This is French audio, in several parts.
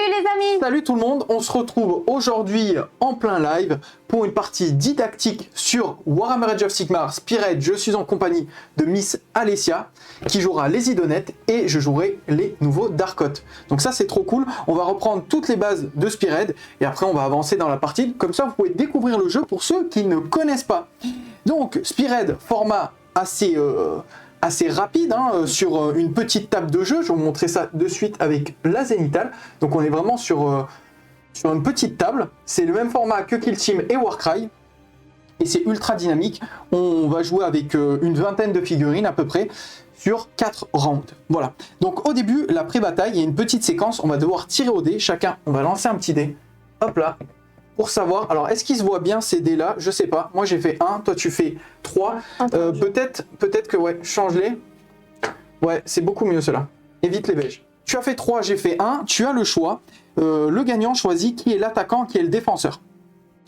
les amis! Salut tout le monde, on se retrouve aujourd'hui en plein live pour une partie didactique sur Warhammer Age of Sigmar Spearhead. Je suis en compagnie de Miss Alessia qui jouera les Idonettes et je jouerai les nouveaux Darkoth. Donc ça c'est trop cool, on va reprendre toutes les bases de Spearhead et après on va avancer dans la partie. Comme ça vous pouvez découvrir le jeu pour ceux qui ne connaissent pas. Donc Spearhead, format assez rapide sur une petite table de jeu. Je vais vous montrer ça de suite avec la Zénithal. Donc on est vraiment sur une petite table. C'est le même format que Kill Team et Warcry. Et c'est ultra dynamique. On va jouer avec une vingtaine de figurines à peu près sur 4 rounds. Voilà. Donc au début, la pré-bataille, il y a une petite séquence. On va devoir tirer au dé. Chacun, on va lancer un petit dé. Hop là. Pour savoir, alors est-ce qu'ils se voient bien ces dés là? Je sais pas, moi j'ai fait 1, toi tu fais 3, peut-être que ouais, change-les, ouais c'est beaucoup mieux cela, évite les beiges. Tu as fait 3, j'ai fait 1, tu as le choix, le gagnant choisit qui est l'attaquant, qui est le défenseur,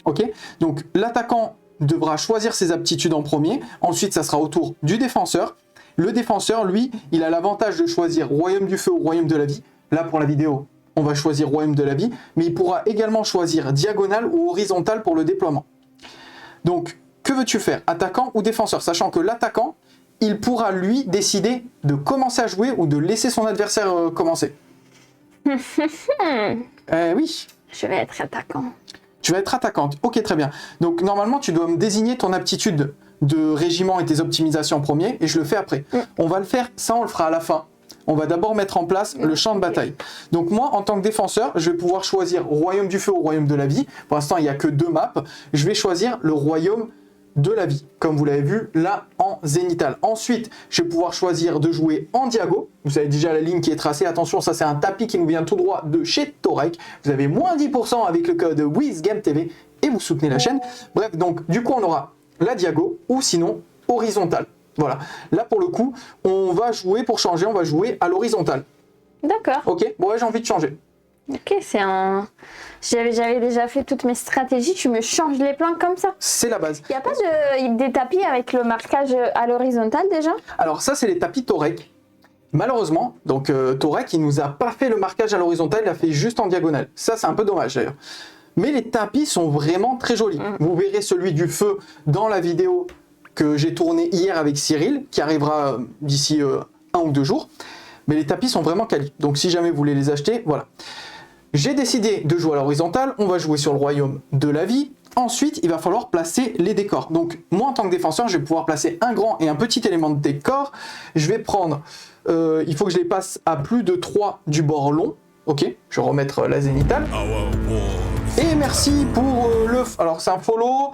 ok? Donc l'attaquant devra choisir ses aptitudes en premier, ensuite ça sera au tour du défenseur. Le défenseur lui, il a l'avantage de choisir Royaume du Feu ou Royaume de la Vie, là pour la vidéo. On va choisir Royaume de la Vie, mais il pourra également choisir diagonale ou horizontale pour le déploiement. Donc, que veux-tu faire, attaquant ou défenseur? Sachant que l'attaquant, il pourra lui décider de commencer à jouer ou de laisser son adversaire commencer. Oui. Je vais être attaquant. Tu vas être attaquante, ok très bien. Donc normalement tu dois me désigner ton aptitude de régiment et tes optimisations en premier, et je le fais après. On va le faire, ça on le fera à la fin. On va d'abord mettre en place le champ de bataille. Donc moi, en tant que défenseur, je vais pouvoir choisir Royaume du Feu ou Royaume de la Vie. Pour l'instant, il n'y a que 2 maps. Je vais choisir le Royaume de la Vie, comme vous l'avez vu là en Zénithal. Ensuite, je vais pouvoir choisir de jouer en diago. Vous avez déjà la ligne qui est tracée. Attention, ça c'est un tapis qui nous vient tout droit de chez Torek. Vous avez moins 10% avec le code WizGameTV et vous soutenez la chaîne. Bref, donc du coup, on aura la diago ou sinon horizontale. Voilà, là pour le coup, on va jouer, pour changer, on va jouer à l'horizontale. D'accord. Ok, bon ouais, j'ai envie de changer. Ok, c'est un... J'avais déjà fait toutes mes stratégies, tu me changes les plans comme ça. C'est la base. Il n'y a pas des tapis avec le marquage à l'horizontale déjà? Alors ça, c'est les tapis Torek. Malheureusement, donc Torek, il nous a pas fait le marquage à l'horizontale, il l'a fait juste en diagonale. Ça, c'est un peu dommage d'ailleurs. Mais les tapis sont vraiment très jolis. Vous verrez celui du feu dans la vidéo que j'ai tourné hier avec Cyril, qui arrivera d'ici 1 ou 2 jours. Mais les tapis sont vraiment quali. Donc si jamais vous voulez les acheter, voilà. J'ai décidé de jouer à l'horizontale. On va jouer sur le Royaume de la Vie. Ensuite, il va falloir placer les décors. Donc moi, en tant que défenseur, je vais pouvoir placer un grand et un petit élément de décor. Je vais prendre... il faut que je les passe à plus de 3 du bord long. Ok, je vais remettre la Zénithal. Et merci pour le... Alors c'est un follow.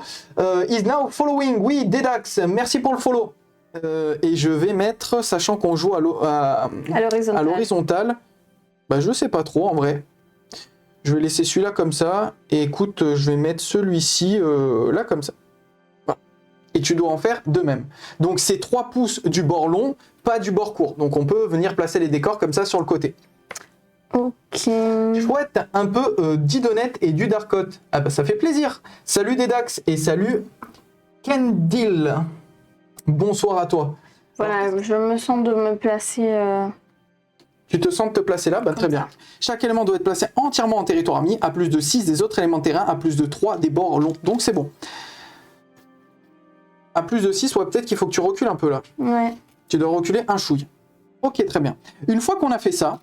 Is now following. Oui, Dedax, merci pour le follow. Et je vais mettre, sachant qu'on joue à l'horizontale, bah je sais pas trop en vrai. Je vais laisser celui-là comme ça. Et écoute, je vais mettre celui-ci là comme ça. Voilà. Et tu dois en faire de même. Donc c'est 3 pouces du bord long, pas du bord court. Donc on peut venir placer les décors comme ça sur le côté. Ok. Chouette, un peu d'Idonettes et du Darkoth. Ah bah ça fait plaisir. Salut Dedax et salut Kendil. Bonsoir à toi. Voilà, je me sens de me placer... Tu te sens de te placer là? Bah très bien. Chaque élément doit être placé entièrement en territoire ami, à plus de 6 des autres éléments de terrain, à plus de 3 des bords longs. Donc c'est bon. À plus de 6, ouais, peut-être qu'il faut que tu recules un peu là. Ouais. Tu dois reculer un chouille. Ok, très bien. Une fois qu'on a fait ça,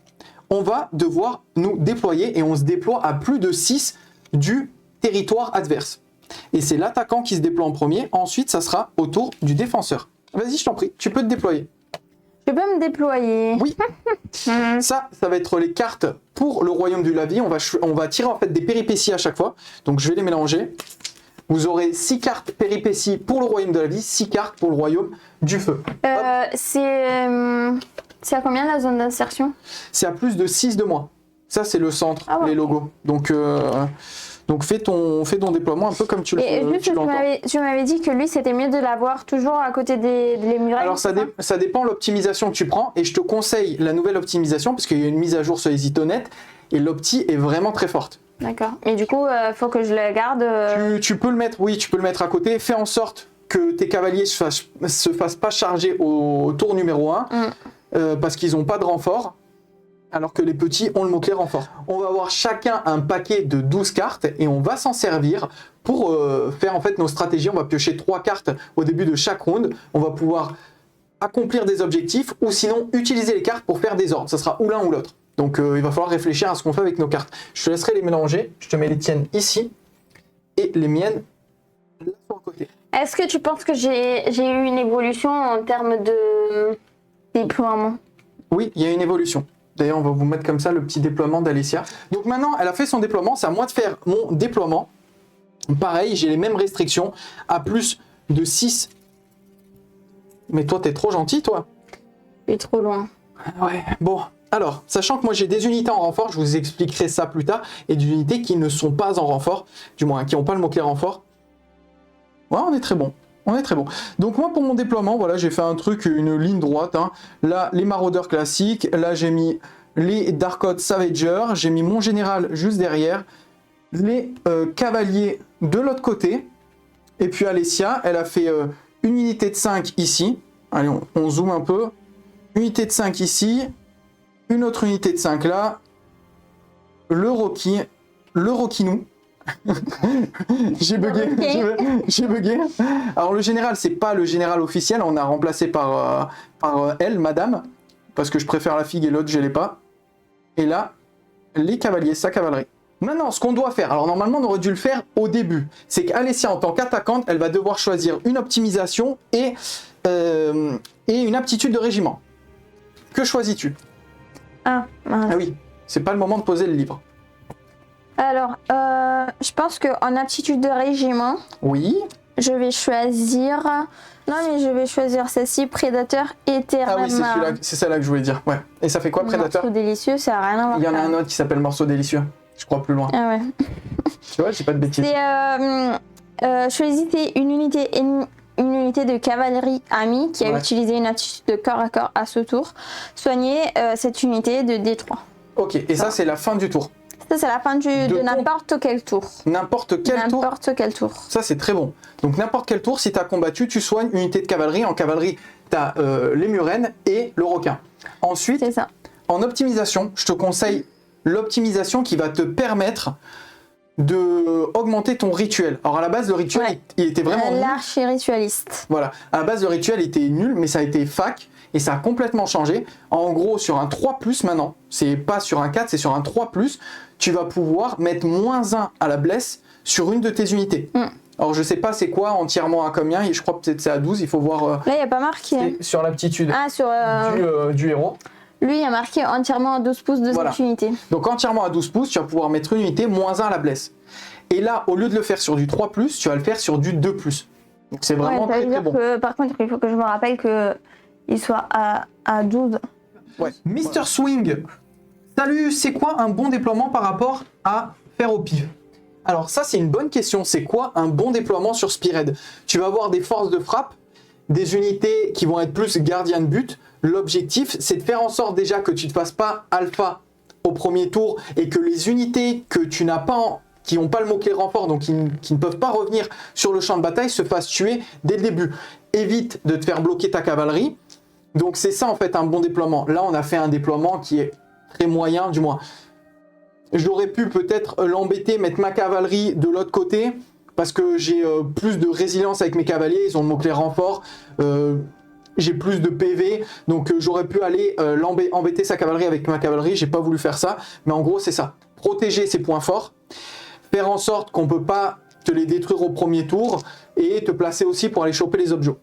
on va devoir nous déployer et on se déploie à plus de 6 du territoire adverse. Et c'est l'attaquant qui se déploie en premier. Ensuite, ça sera au tour du défenseur. Vas-y, je t'en prie, tu peux te déployer. Je peux me déployer. Oui. Ça va être les cartes pour le Royaume de la Vie. On va tirer en fait des péripéties à chaque fois. Donc je vais les mélanger. Vous aurez 6 cartes péripéties pour le Royaume de la Vie, 6 cartes pour le Royaume du Feu. C'est à combien la zone d'insertion? C'est à plus de 6 de moins. Ça, c'est le centre, les logos. Donc fais ton déploiement un peu comme tu l'entends. Et juste, tu m'avais dit que lui, c'était mieux de l'avoir toujours à côté des murailles. Alors ça dépend de l'optimisation que tu prends. Et je te conseille la nouvelle optimisation parce qu'il y a une mise à jour sur les Idonettes. Et l'opti est vraiment très forte. D'accord. Et du coup, faut que je le garde. Tu peux le mettre, oui, tu peux le mettre à côté. Fais en sorte que tes cavaliers se fassent pas charger au tour numéro 1 parce qu'ils n'ont pas de renfort. alors que les petits ont le mot-clé renfort. On va avoir chacun un paquet de 12 cartes et on va s'en servir pour faire en fait nos stratégies. On va piocher 3 cartes au début de chaque round. On va pouvoir accomplir des objectifs ou sinon utiliser les cartes pour faire des ordres. Ça sera ou l'un ou l'autre. Donc il va falloir réfléchir à ce qu'on fait avec nos cartes. Je te laisserai les mélanger. Je te mets les tiennes ici et les miennes là sur le côté. Est-ce que tu penses que j'ai eu une évolution en termes de déploiement? Oui, il y a une évolution. D'ailleurs, on va vous mettre comme ça le petit déploiement d'Alessia. Donc maintenant, elle a fait son déploiement. C'est à moi de faire mon déploiement. Pareil, j'ai les mêmes restrictions à plus de 6. Mais toi, t'es trop gentil, toi. Je suis trop loin. Ouais, bon. Alors, sachant que moi, j'ai des unités en renfort, je vous expliquerai ça plus tard, et des unités qui ne sont pas en renfort, du moins, qui n'ont pas le mot-clé renfort. Ouais, on est très bon. On est très bon. Donc moi, pour mon déploiement, voilà, j'ai fait un truc, une ligne droite. Hein. Là, les maraudeurs classiques. Là, j'ai mis les Dark Savager. J'ai mis mon général juste derrière. Les cavaliers de l'autre côté. Et puis Alessia, elle a fait une unité de 5 ici. Allez, on zoome un peu. Unité de 5 ici. Une autre unité de 5 là. Le Rockinou. J'ai bugué, j'ai bugué. Alors le général, c'est pas le général officiel, on a remplacé par elle, madame, parce que je préfère la figue et l'autre, je l'ai pas. Et là, les cavaliers, sa cavalerie. Maintenant, ce qu'on doit faire, alors normalement on aurait dû le faire au début, c'est qu'Alessia en tant qu'attaquante, elle va devoir choisir une optimisation et une aptitude de régiment. Que choisis-tu? Ah oui, c'est pas le moment de poser le livre. Alors, je pense qu'en aptitude de régiment, oui. Je vais choisir... Non, mais je vais choisir celle-ci, Prédateur éternel. Ah oui, c'est celle-là que je voulais dire. Ouais. Et ça fait quoi, Prédateur? Morceau délicieux, ça n'a rien à voir. Il y en a un autre qui s'appelle Morceau délicieux. Je crois plus loin. Ah ouais. Tu vois, j'ai pas de bêtises. Choisissez une unité de cavalerie amie qui a utilisé une attitude de corps à corps à ce tour. Soignez cette unité de D3. Ok, et ça c'est la fin du tour. Ça, c'est la fin de n'importe quel tour. N'importe quel tour. N'importe quel tour. Ça, c'est très bon. Donc, n'importe quel tour, si tu as combattu, tu soignes une unité de cavalerie. En cavalerie, tu as les murènes et le requin. Ensuite, ça. En optimisation, je te conseille l'optimisation qui va te permettre de augmenter ton rituel. Alors, à la base, le rituel, il était vraiment nul. L'archi-ritualiste. Voilà. À la base, le rituel était nul, mais ça a été fac. Et ça a complètement changé. En gros, sur un 3+, maintenant, c'est pas sur un 4, c'est sur un 3+, tu vas pouvoir mettre -1 à la blesse sur une de tes unités. Alors, je sais pas c'est quoi entièrement à combien, et je crois peut-être c'est à 12, il faut voir. Là, il n'y a pas marqué. Sur l'aptitude du héros. Lui, il a marqué entièrement à 12 pouces de cette unité. Donc, entièrement à 12 pouces, tu vas pouvoir mettre une unité -1 à la blesse. Et là, au lieu de le faire sur du 3+, tu vas le faire sur du 2+. Donc, c'est vraiment très bon. Par contre, il faut que je me rappelle qu'il soit à 12. Ouais. Mister Swing, salut, c'est quoi un bon déploiement par rapport à faire au pif? Alors ça, c'est une bonne question. C'est quoi un bon déploiement sur Spearhead? Tu vas avoir des forces de frappe, des unités qui vont être plus gardiens de but. L'objectif, c'est de faire en sorte déjà que tu ne te fasses pas alpha au premier tour et que les unités que tu n'as pas, qui n'ont pas le mot-clé renfort, donc qui ne peuvent pas revenir sur le champ de bataille, se fassent tuer dès le début. Évite de te faire bloquer ta cavalerie. Donc c'est ça en fait un bon déploiement. Là, on a fait un déploiement qui est très moyen, du moins. J'aurais pu peut-être l'embêter, mettre ma cavalerie de l'autre côté, parce que j'ai plus de résilience avec mes cavaliers, ils ont le mot-clé renfort, j'ai plus de PV, donc j'aurais pu aller embêter sa cavalerie avec ma cavalerie, j'ai pas voulu faire ça, mais en gros c'est ça. Protéger ses points forts, faire en sorte qu'on peut pas te les détruire au premier tour, et te placer aussi pour aller choper les objets.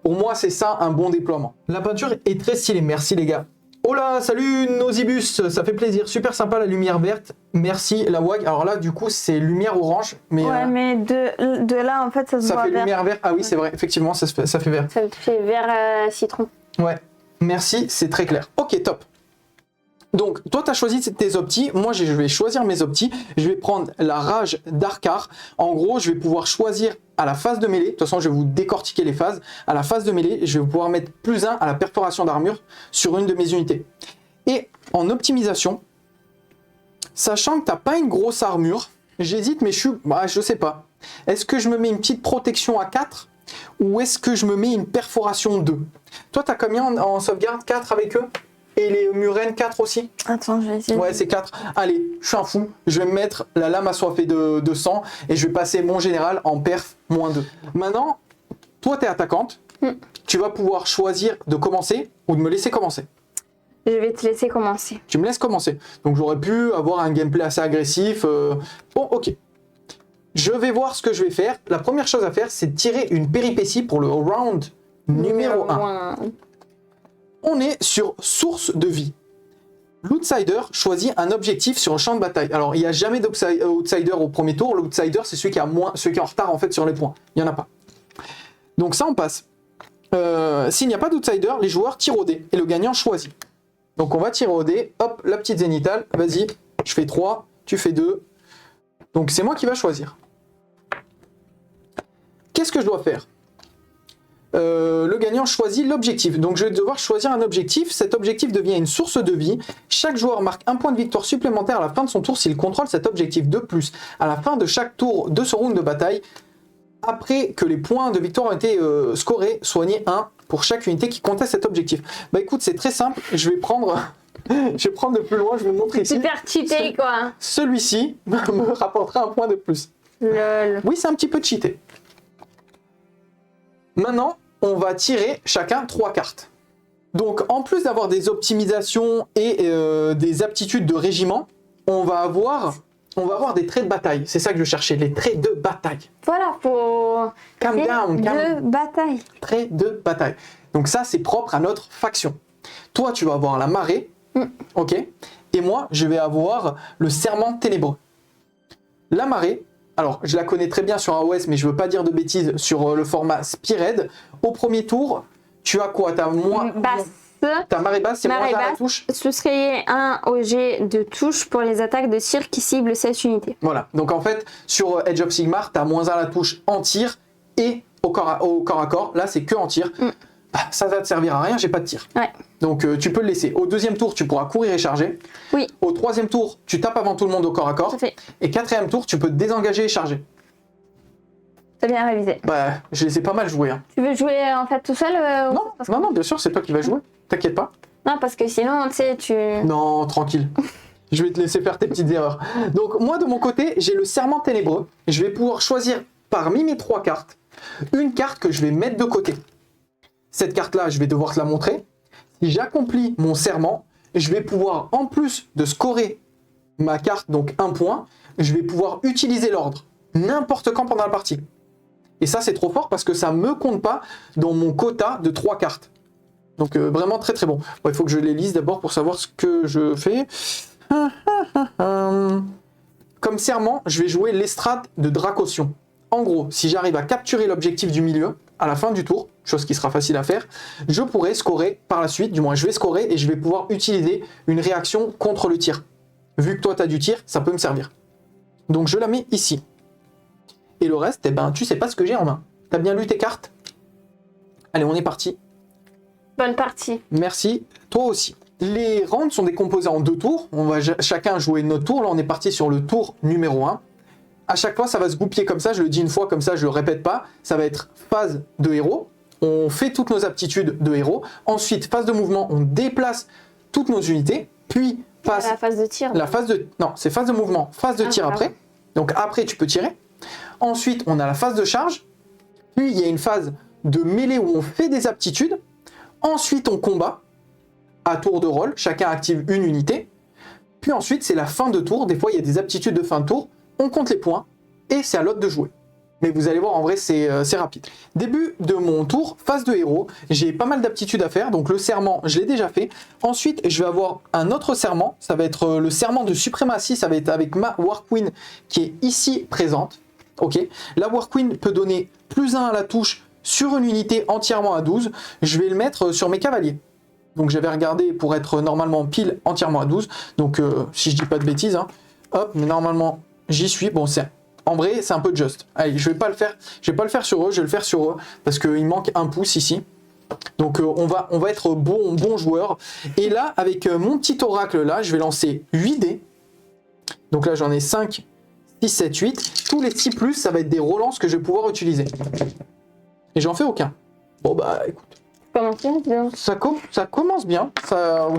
Pour moi, c'est ça un bon déploiement. La peinture est très stylée, merci les gars. Oh là, salut Nosibus, ça fait plaisir, super sympa la lumière verte, merci la WAG. Alors là, du coup, c'est lumière orange, mais... Ouais, mais de là, en fait, ça se voit vert. Ça fait vert. lumière verte, ah oui, c'est vrai, effectivement, ça fait vert. Ça fait vert citron. Ouais, merci, c'est très clair. Ok, top. Donc, toi, tu as choisi tes optis. Moi, je vais choisir mes optis. Je vais prendre la rage d'Arcar. En gros, je vais pouvoir choisir à la phase de mêlée. De toute façon, je vais vous décortiquer les phases. À la phase de mêlée, je vais pouvoir mettre +1 à la perforation d'armure sur une de mes unités. Et en optimisation, sachant que tu n'as pas une grosse armure, j'hésite, mais je sais pas. Est-ce que je me mets une petite protection à 4 ou est-ce que je me mets une perforation 2? Toi, tu as combien en sauvegarde? 4 avec eux? Et les murènes, 4 aussi? Attends, je vais essayer. Ouais, c'est 4. Allez, je suis un fou. Je vais me mettre la lame assoiffée de sang et je vais passer mon général en perf -2. Maintenant, toi, tu es attaquante. Tu vas pouvoir choisir de commencer ou de me laisser commencer. Je vais te laisser commencer. Tu me laisses commencer. Donc, j'aurais pu avoir un gameplay assez agressif. Bon, ok. Je vais voir ce que je vais faire. La première chose à faire, c'est de tirer une péripétie pour le round numéro 1. On est sur source de vie. L'outsider choisit un objectif sur un champ de bataille. Alors, il n'y a jamais d'outsider au premier tour. L'outsider, c'est celui qui est en retard en fait sur les points. Il n'y en a pas. Donc ça, on passe. S'il n'y a pas d'outsider, les joueurs tirent au dé et le gagnant choisit. Donc on va tirer au dé. Hop, la petite zénithale. Vas-y, je fais 3, tu fais 2. Donc c'est moi qui va choisir. Qu'est-ce que je dois faire? Le gagnant choisit l'objectif. Donc je vais devoir choisir un objectif. Cet objectif devient une source de vie. Chaque joueur marque un point de victoire supplémentaire à la fin de son tour s'il contrôle cet objectif. De plus, à la fin de chaque tour de ce round de bataille, après que les points de victoire ont été scorés, soignez 1 pour chaque unité qui conteste cet objectif. Bah écoute, c'est très simple. Je vais prendre de plus loin. Je vais vous montrer ici. Super cheaté, quoi. Celui-ci me rapportera un point de plus. Lol. Oui, c'est un petit peu cheaté. Maintenant, on va tirer chacun 3 cartes. Donc, en plus d'avoir des optimisations et des aptitudes de régiment, on va avoir des traits de bataille. C'est ça que je cherchais, les traits de bataille. Voilà, faut... Calm down, de bataille. Traits de bataille. Donc ça, c'est propre à notre faction. Toi, tu vas avoir la marée, ok? Et moi, je vais avoir le serment ténébreux. La marée, alors, je la connais très bien sur AOS, mais je veux pas dire de bêtises sur le format Spearhead. Au premier tour, tu as quoi? Ta marée basse, c'est moins à la touche. Ce serait un OG de touche pour les attaques de tir qui ciblent cette unité. Voilà, donc en fait, sur Age of Sigmar, tu as moins 1 à la touche en tir et au corps à corps. Là, c'est que en tir. Ça va te servir à rien, j'ai pas de tir. Ouais. Donc tu peux le laisser. Au deuxième tour, tu pourras courir et charger. Oui. Au troisième tour, tu tapes avant tout le monde au corps à corps. Et quatrième tour, tu peux te désengager et charger. T'as bien révisé. Bah, je les ai pas mal joués. Hein. Tu veux jouer en fait tout seul Non, bien sûr, c'est toi qui vas jouer. T'inquiète pas. Non, parce que sinon, tu sais, tu... Non, tranquille. Je vais te laisser faire tes petites erreurs. Donc moi, de mon côté, j'ai le serment ténébreux. Je vais pouvoir choisir parmi mes 3 cartes, une carte que je vais mettre de côté. Cette carte-là, je vais devoir te la montrer. Si j'accomplis mon serment, je vais pouvoir, en plus de scorer ma carte, donc 1 point, je vais pouvoir utiliser l'ordre n'importe quand pendant la partie. Et ça, c'est trop fort parce que ça ne me compte pas dans mon quota de 3 cartes. Donc vraiment très très bon. Bon, il faut que je les lise d'abord pour savoir ce que je fais. Comme serment, je vais jouer l'estrade de Dracossion. En gros, si j'arrive à capturer l'objectif du milieu à la fin du tour, chose qui sera facile à faire, je pourrai scorer par la suite, du moins je vais scorer et je vais pouvoir utiliser une réaction contre le tir. Vu que toi tu as du tir, ça peut me servir. Donc je la mets ici. Et le reste, eh ben, tu sais pas ce que j'ai en main. T'as bien lu tes cartes? Allez, on est parti. Bonne partie. Merci, toi aussi. Les rounds sont décomposés en 2 tours. On va chacun jouer notre tour. Là, on est parti sur le tour numéro 1. À chaque fois, ça va se goupiller comme ça. Je le dis une fois, comme ça, je le répète pas. Ça va être phase de héros. On fait toutes nos aptitudes de héros. Ensuite, phase de mouvement, on déplace toutes nos unités. Puis, la phase de tir. Non, c'est phase de mouvement, phase de tir après. Donc après, tu peux tirer. Ensuite, on a la phase de charge. Puis, il y a une phase de mêlée où on fait des aptitudes. Ensuite, on combat à tour de rôle. Chacun active une unité. Puis ensuite, c'est la fin de tour. Des fois, il y a des aptitudes de fin de tour. On compte les points et c'est à l'autre de jouer. Mais vous allez voir, en vrai, c'est rapide. Début de mon tour, phase de héros. J'ai pas mal d'aptitudes à faire. Donc le serment, je l'ai déjà fait. Ensuite, je vais avoir un autre serment. Ça va être le serment de suprématie. Ça va être avec ma War Queen qui est ici présente. Ok. La War Queen peut donner +1 à la touche sur une unité entièrement à 12. Je vais le mettre sur mes cavaliers. Donc j'avais regardé pour être normalement pile entièrement à 12. Donc si je dis pas de bêtises, hein. Hop, mais normalement j'y suis. Bon, en vrai, c'est un peu juste. Allez, je vais pas le faire sur eux, je vais le faire sur eux parce qu'il manque 1 pouce ici. Donc on va être bon joueur. Et là, avec mon petit oracle là, je vais lancer 8 dés. Donc là, j'en ai 5, 6, 7, 8. Tous les 6 plus, ça va être des relances que je vais pouvoir utiliser. Et j'en fais aucun. Bon bah écoute. Comment Ça commence bien.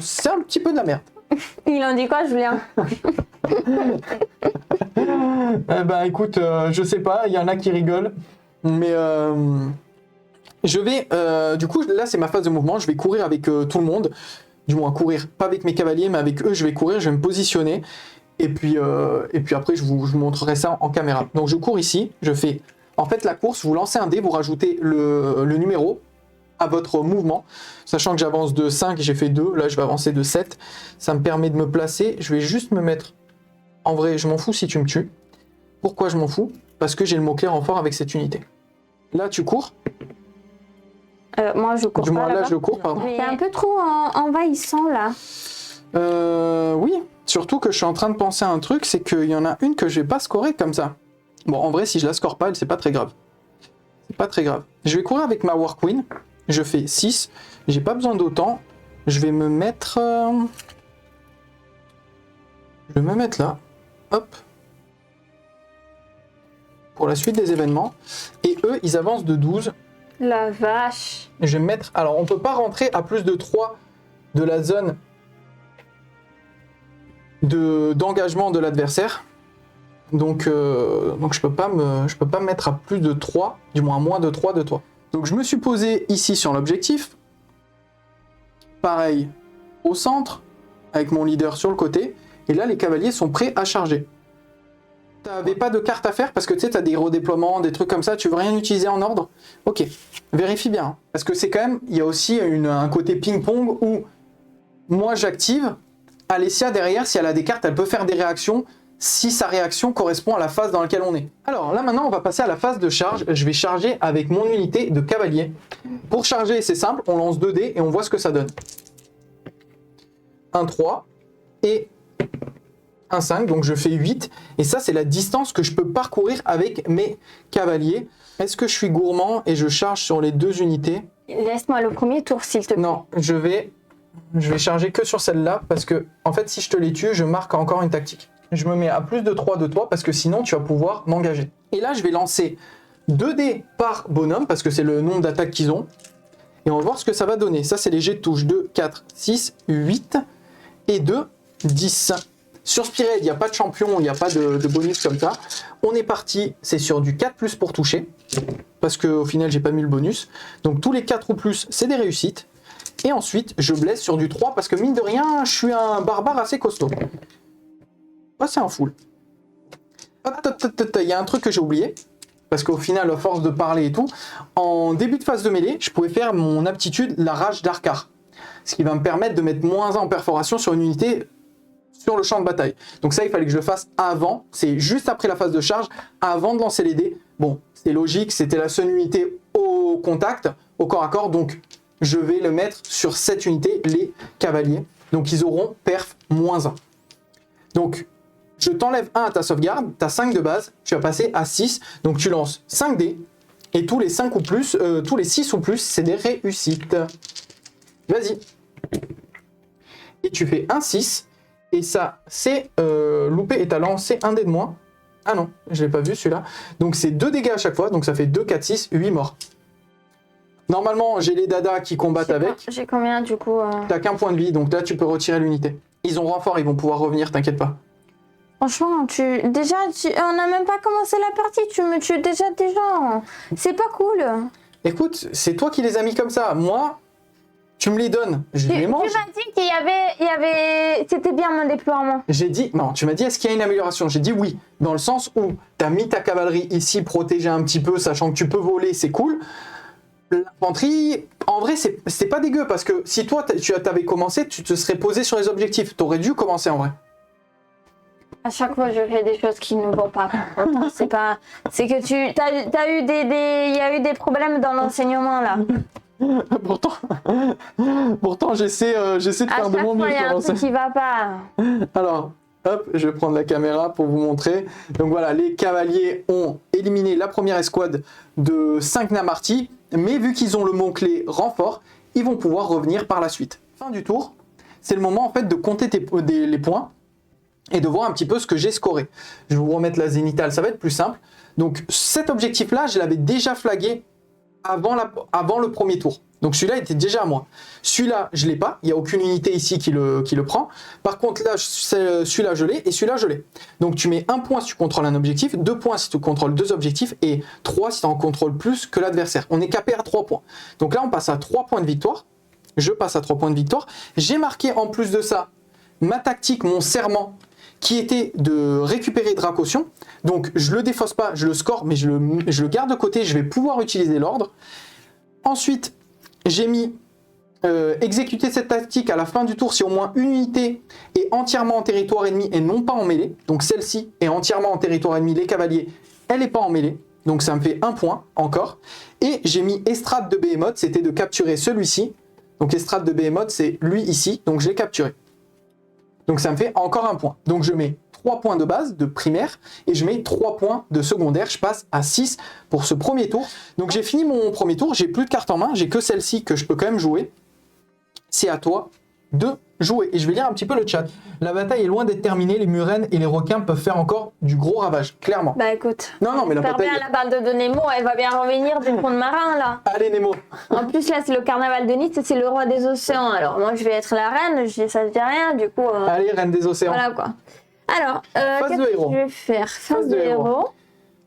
C'est un petit peu de la merde. Il en dit quoi, Julien? Eh ben écoute, je sais pas, il y en a qui rigolent. Mais je vais... du coup, là, c'est ma phase de mouvement. Je vais courir avec tout le monde. Du moins, courir. Pas avec mes cavaliers, mais avec eux, je vais courir. Je vais me positionner. Et puis après, je vous montrerai ça en caméra. Donc, je cours ici. Je fais... En fait, la course, vous lancez un dé, vous rajoutez le numéro à votre mouvement. Sachant que j'avance de 5, j'ai fait 2. Là, je vais avancer de 7. Ça me permet de me placer. Je vais juste me mettre... En vrai, je m'en fous si tu me tues. Pourquoi je m'en fous? Parce que j'ai le mot-clé renfort avec cette unité. Là, tu cours. Moi, je cours Du moins, pas là, là-bas. je cours, pardon. C'est un peu trop envahissant, là. Oui, surtout que je suis en train de penser à un truc, c'est qu'il y en a une que je vais pas scorer comme ça. Bon, en vrai, si je la score pas, c'est pas très grave. C'est pas très grave. Je vais courir avec ma War Queen. Je fais 6. J'ai pas besoin d'autant. Je vais me mettre... Je vais me mettre là. Hop. Pour la suite des événements. Et eux, ils avancent de 12. La vache. Je vais me mettre... Alors, on peut pas rentrer à plus de 3 de la zone d'engagement de l'adversaire. Donc je peux pas me mettre à plus de 3, du moins à moins de 3 de toi. Donc je me suis posé ici sur l'objectif. Pareil au centre, avec mon leader sur le côté. Et là, les cavaliers sont prêts à charger. T'avais pas de carte à faire parce que tu sais, t'as des redéploiements, des trucs comme ça, tu veux rien utiliser en ordre? Ok, vérifie bien. Hein. Parce que c'est quand même, il y a aussi un côté ping-pong où moi j'active, Alessia derrière, si elle a des cartes, elle peut faire des réactions si sa réaction correspond à la phase dans laquelle on est. Alors là maintenant, on va passer à la phase de charge. Je vais charger avec mon unité de cavalier. Pour charger, c'est simple, on lance 2 dés et on voit ce que ça donne. Un 3 et un 5, donc je fais 8. Et ça, c'est la distance que je peux parcourir avec mes cavaliers. Est-ce que je suis gourmand et je charge sur les 2 unités? Laisse-moi le premier tour, s'il te plaît. Non, je vais charger que sur celle-là parce que, en fait, si je te les tue, je marque encore une tactique. Je me mets à plus de 3 de toi parce que sinon, tu vas pouvoir m'engager. Et là, je vais lancer 2 dés par bonhomme parce que c'est le nombre d'attaques qu'ils ont. Et on va voir ce que ça va donner. Ça, c'est les jets de touche. 2, 4, 6, 8 et 2, 10. Sur Spired, il n'y a pas de champion, il n'y a pas de bonus comme ça. On est parti, c'est sur du 4+ pour toucher. Parce qu'au final, j'ai pas mis le bonus. Donc tous les 4 ou plus, c'est des réussites. Et ensuite, je blesse sur du 3 parce que mine de rien, je suis un barbare assez costaud. Ah, c'est un full. Il y a un truc que j'ai oublié. Parce qu'au final, à force de parler et tout, en début de phase de mêlée, je pouvais faire mon aptitude, la rage d'Arcar. Ce qui va me permettre de mettre moins 1 en perforation sur une unité sur le champ de bataille. Donc ça, il fallait que je le fasse avant. C'est juste après la phase de charge, avant de lancer les dés. Bon, c'est logique, c'était la seule unité au contact, au corps à corps. Donc, je vais le mettre sur cette unité, les cavaliers. Donc, ils auront perf -1. Donc, je t'enlève 1 à ta sauvegarde, tu as 5 de base, tu vas passer à 6. Donc, tu lances 5 dés. Et tous les 5 ou plus, tous les 6 ou plus, c'est des réussites. Vas-y. Et tu fais un 6. Et ça, c'est loupé et t'as lancé un dé de moins. Ah non, je l'ai pas vu celui-là. Donc c'est 2 dégâts à chaque fois, donc ça fait 2, 4, 6, 8 morts. Normalement, j'ai les dadas qui combattent avec. J'ai combien du coup T'as qu'un point de vie, donc là tu peux retirer l'unité. Ils ont renfort, ils vont pouvoir revenir, t'inquiète pas. Franchement, on n'a même pas commencé la partie, tu me tues déjà des gens. C'est pas cool. Écoute, c'est toi qui les as mis comme ça. Moi, tu me les donnes, je les mange. Tu m'as dit qu'il y avait... C'était bien mon déploiement. J'ai dit, non, tu m'as dit, est-ce qu'il y a une amélioration? J'ai dit oui, dans le sens où tu as mis ta cavalerie ici, protégée un petit peu, sachant que tu peux voler, c'est cool. L'infanterie, en vrai, c'est pas dégueu, parce que si toi, tu avais commencé, tu te serais posé sur les objectifs. Tu aurais dû commencer en vrai. À chaque fois, je fais des choses qui ne vont pas. C'est pas... C'est que t'as eu il y a eu des problèmes dans l'enseignement, là. Pourtant j'essaie de faire de mon mieux. À chaque fois, il y a un truc qui va pas. Alors, hop, je vais prendre la caméra pour vous montrer. Donc voilà, les cavaliers ont éliminé la première escouade de 5 Namarti, mais vu qu'ils ont le mot-clé renfort, ils vont pouvoir revenir par la suite. Fin du tour, c'est le moment en fait de compter les points et de voir un petit peu ce que j'ai scoré. Je vais vous remettre la zénithale, ça va être plus simple. Donc cet objectif-là, je l'avais déjà flagué avant le premier tour. Donc celui-là était déjà à moi. Celui-là, je l'ai pas. Il n'y a aucune unité ici qui le prend. Par contre, là, celui-là, je l'ai et celui-là, je l'ai. Donc tu mets 1 point si tu contrôles un objectif, 2 points si tu contrôles 2 objectifs et 3 si tu en contrôles plus que l'adversaire. On est capé à 3 points. Donc là, on passe à 3 points de victoire. Je passe à 3 points de victoire. J'ai marqué en plus de ça ma tactique, mon serment, qui était de récupérer Dracotion. Donc je le défausse pas, je le score, mais je le garde de côté. Je vais pouvoir utiliser l'ordre. Ensuite, j'ai mis exécuter cette tactique à la fin du tour si au moins une unité est entièrement en territoire ennemi et non pas en mêlée. Donc celle-ci est entièrement en territoire ennemi, les cavaliers, elle n'est pas en mêlée. Donc ça me fait 1 point encore. Et j'ai mis Estrade de Behemoth, c'était de capturer celui-ci. Donc Estrade de Behemoth, c'est lui ici, donc je l'ai capturé. Donc ça me fait encore 1 point. Donc je mets 3 points de base, de primaire, et je mets 3 points de secondaire. Je passe à 6 pour ce premier tour. Donc j'ai fini mon premier tour, j'ai plus de cartes en main, j'ai que celle-ci que je peux quand même jouer. C'est à toi de jouer. Et je vais lire un petit peu le chat. La bataille est loin d'être terminée, les Murennes et les requins peuvent faire encore du gros ravage, clairement. Bah écoute, Non, mais la bataille... bien la balle de Nemo, elle va bien revenir du fond de marin là. Allez Nemo. En plus là c'est le carnaval de Nice, c'est le roi des océans. Alors moi je vais être la reine, ça se dit rien, du coup... Allez, reine des océans. Voilà quoi. Alors, Phase de héros. je vais faire phase de héros.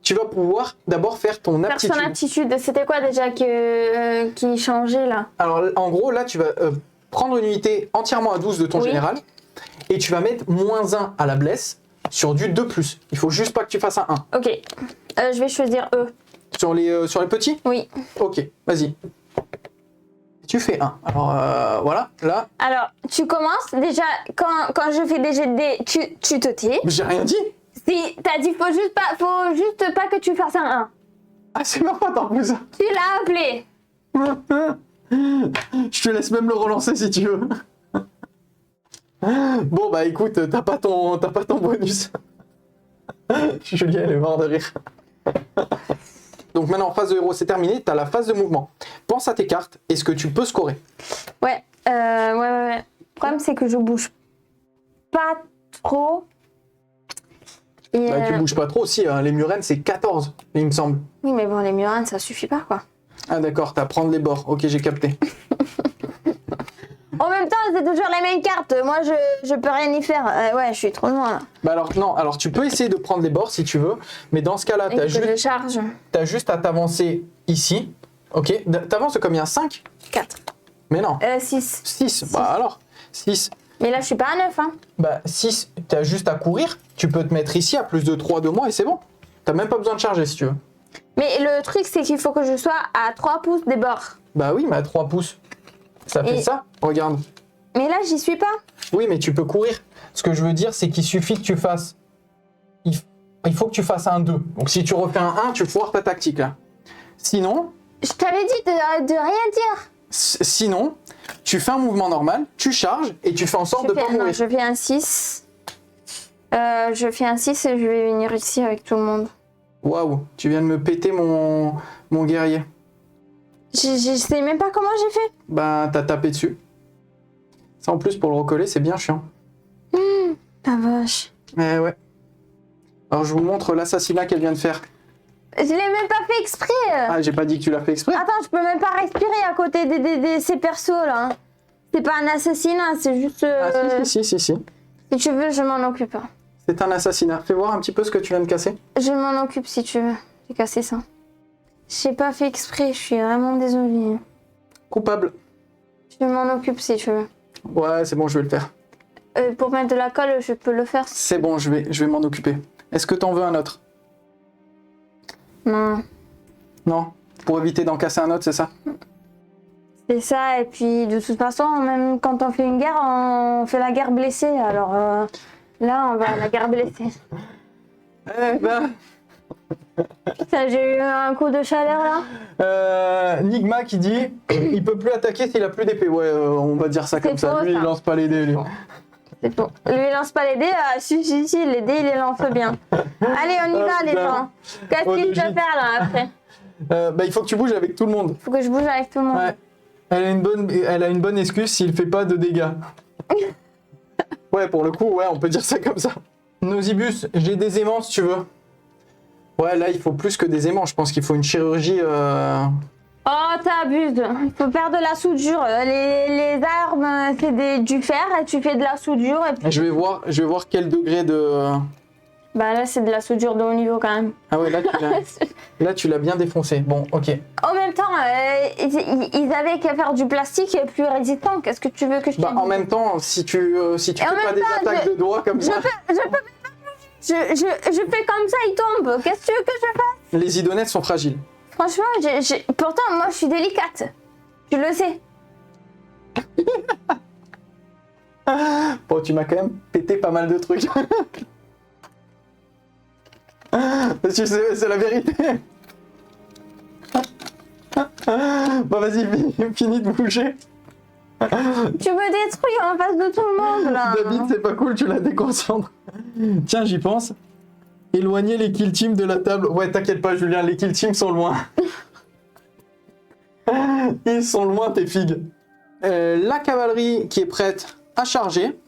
Tu vas pouvoir d'abord faire ton Faire aptitude. son aptitude, c'était quoi déjà qui changeait là? Alors en gros là tu vas prendre une unité entièrement à 12 de ton général et tu vas mettre -1 à la blesse sur du 2+. Il faut juste pas que tu fasses un 1. Ok, je vais choisir E. Sur les petits? Oui. Ok, vas-y. Tu fais 1. Alors voilà, là. Alors, tu commences déjà, quand je fais des jets de dés, tu te tais. J'ai rien dit. Si, t'as dit, faut juste pas que tu fasses un 1. Ah c'est ma faute en plus. Tu l'as appelé. Je te laisse même le relancer si tu veux. Bon bah écoute, t'as pas ton bonus. Julien elle est morte de rire. Donc maintenant phase de héros c'est terminé, t'as la phase de mouvement. Pense à tes cartes, est-ce que tu peux scorer? Ouais. Le problème c'est que je bouge pas trop. Et Bah, tu bouges pas trop aussi, hein. Les Murennes c'est 14 il me semble. Oui mais bon les Murennes ça suffit pas quoi. Ah d'accord, t'as à prendre les bords, ok j'ai capté. En même temps, c'est toujours les mêmes cartes. Moi, je peux rien y faire. Ouais, je suis trop loin là. Bah alors non, alors tu peux essayer de prendre les bords si tu veux, mais dans ce cas-là, t'as juste à t'avancer ici. Ok, t'avances de combien? 5? 4. Mais non. 6. 6, bah alors, 6. Mais là, je suis pas à 9, hein. Bah 6, t'as juste à courir. Tu peux te mettre ici à plus de 3 de moi et c'est bon. T'as même pas besoin de charger si tu veux. Mais le truc, c'est qu'il faut que je sois à 3 pouces des bords. Bah oui, mais à 3 pouces. Ça fait ça, regarde. Mais là, j'y suis pas. Oui, mais tu peux courir. Ce que je veux dire, c'est qu'il suffit que tu fasses... Il faut que tu fasses un 2. Donc si tu refais un 1, tu foires ta tactique là. Sinon... Je t'avais dit de rien dire. Sinon, tu fais un mouvement normal, tu charges et tu fais en sorte de pas mourir. Je fais un 6. Je fais un 6 et je vais venir ici avec tout le monde. Waouh, tu viens de me péter mon guerrier. Je sais même pas comment j'ai fait. Bah, t'as tapé dessus. Ça, en plus, pour le recoller, c'est bien chiant. La vache. Mais ouais. Alors, je vous montre l'assassinat qu'elle vient de faire. Je l'ai même pas fait exprès. Ah, j'ai pas dit que tu l'as fait exprès. Attends, je peux même pas respirer à côté de ces persos là. C'est pas un assassinat, c'est juste... Ah, si. Si tu veux, je m'en occupe. C'est un assassinat. Fais voir un petit peu ce que tu viens de casser. Je m'en occupe si tu veux. J'ai cassé ça. J'ai pas fait exprès, je suis vraiment désolée. Coupable. Je m'en occupe si tu veux. Ouais, c'est bon, je vais le faire. Pour mettre de la colle, je peux le faire. C'est bon, je vais m'en occuper. Est-ce que t'en veux un autre? Non. Non? Pour éviter d'en casser un autre, c'est ça? C'est ça, et puis de toute façon, même quand on fait une guerre, on fait la guerre blessée. Alors là, on va à la guerre blessée. Eh ben... Putain, j'ai eu un coup de chaleur là. Nigma qui dit il peut plus attaquer s'il a plus d'épée. Ouais, on va dire ça comme ça. Lui, il lance pas les dés. Lui. C'est bon. Lui, il lance pas les dés. Si, les dés, il les lance bien. Allez, on y va, les gens. Qu'est-ce qu'il peut faire là après? Bah, il faut que tu bouges avec tout le monde. Il faut que je bouge avec tout le monde. Ouais. Elle a une bonne excuse s'il fait pas de dégâts. Ouais, pour le coup, ouais, on peut dire ça comme ça. Nosibus, j'ai des aimants si tu veux. Ouais, là, il faut plus que des aimants. Je pense qu'il faut une chirurgie Oh, t'abuses. Il faut faire de la soudure. Les armes, c'est du fer et tu fais de la soudure. Et puis... Je vais voir quel degré de... Bah là, c'est de la soudure de haut niveau quand même. Ah ouais, là tu l'as bien défoncé. Bon, ok. En même temps, ils avaient qu'à faire du plastique plus résistant. Qu'est-ce que tu veux que je te dise? En même temps, si tu fais pas des attaques de doigts comme ça... Je fais comme ça, il tombe. Qu'est-ce que tu veux que je fasse? Les idonettes sont fragiles. Franchement, pourtant, moi, je suis délicate. Tu le sais. Bon, tu m'as quand même pété pas mal de trucs. C'est la vérité. Bon, vas-y, finis de bouger. Tu me détruis en face de tout le monde, là. David, c'est pas cool, tu la déconcentres. Tiens, j'y pense. Éloigner les kill teams de la table. Ouais, t'inquiète pas, Julien, les kill teams sont loin. Ils sont loin, tes figues. La cavalerie qui est prête à charger.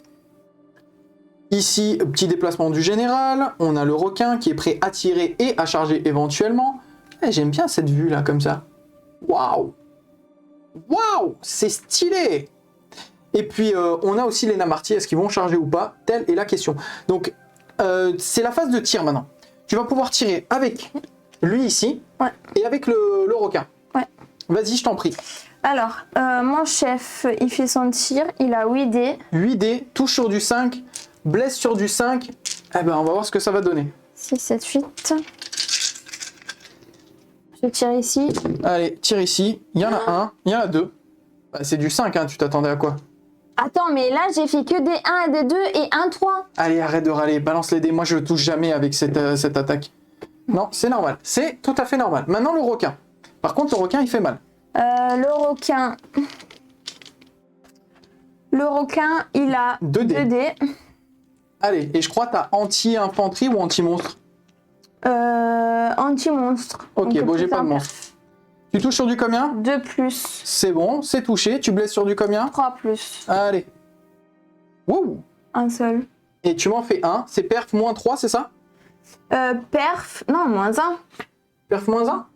Ici, petit déplacement du général. On a le requin qui est prêt à tirer et à charger éventuellement. J'aime bien cette vue là, comme ça. Waouh! Waouh! C'est stylé! Et puis, on a aussi les Namartis. Est-ce qu'ils vont charger ou pas? Telle est la question. Donc, c'est la phase de tir maintenant. Tu vas pouvoir tirer avec lui ici et avec le requin. Ouais. Vas-y, je t'en prie. Alors, mon chef, il fait son tir. Il a 8 dés. 8 dés, touche sur du 5, blesse sur du 5. Eh ben, on va voir ce que ça va donner. 6, 7, 8. Je tire ici. Allez, tire ici. Il y en a un, il y en a deux. Bah, c'est du 5, hein, tu t'attendais à quoi? Attends, mais là, j'ai fait que des 1, des 2 et 1, 3. Allez, arrête de râler, balance les dés. Moi, je ne touche jamais avec cette attaque. Non, c'est normal. C'est tout à fait normal. Maintenant, le requin. Par contre, le requin, il fait mal. Le requin, il a 2 dés. 2 dés. Allez, et je crois que tu as anti-infanterie ou anti-monstre? Anti-monstre. Ok, Donc, bon, j'ai plus pas de un monstre. Tu touches sur du combien? 2 plus. C'est bon, c'est touché. Tu blesses sur du combien? 3 plus. Allez. Wouh! Un seul. Et tu m'en fais un. C'est perf moins 3, c'est ça? Perf. Non, moins 1. Perf moins 1?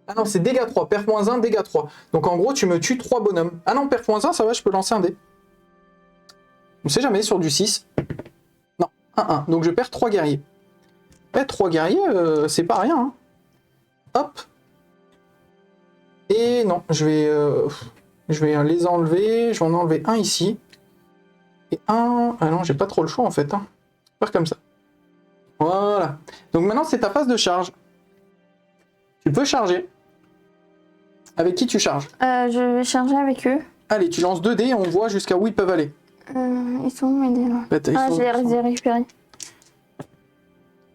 Ah non, c'est dégâts 3. Perf moins 1, dégâts 3. Donc en gros, tu me tues 3 bonhommes. Ah non, perf moins 1, ça va, je peux lancer un dé. On sait jamais, sur du 6. Non, 1-1. Donc je perds 3 guerriers. 3 guerriers, c'est pas rien. Hein. Hop. Et non, je vais les enlever. Je vais en enlever un ici. Et un... Ah non, j'ai pas trop le choix en fait. Hein. Faire comme ça. Voilà. Donc maintenant, c'est ta phase de charge. Tu peux charger. Avec qui tu charges? Je vais charger avec eux. Allez, tu lances 2 dés et on voit jusqu'à où ils peuvent aller. Ils sont où mes dés là? Je les ai récupérés.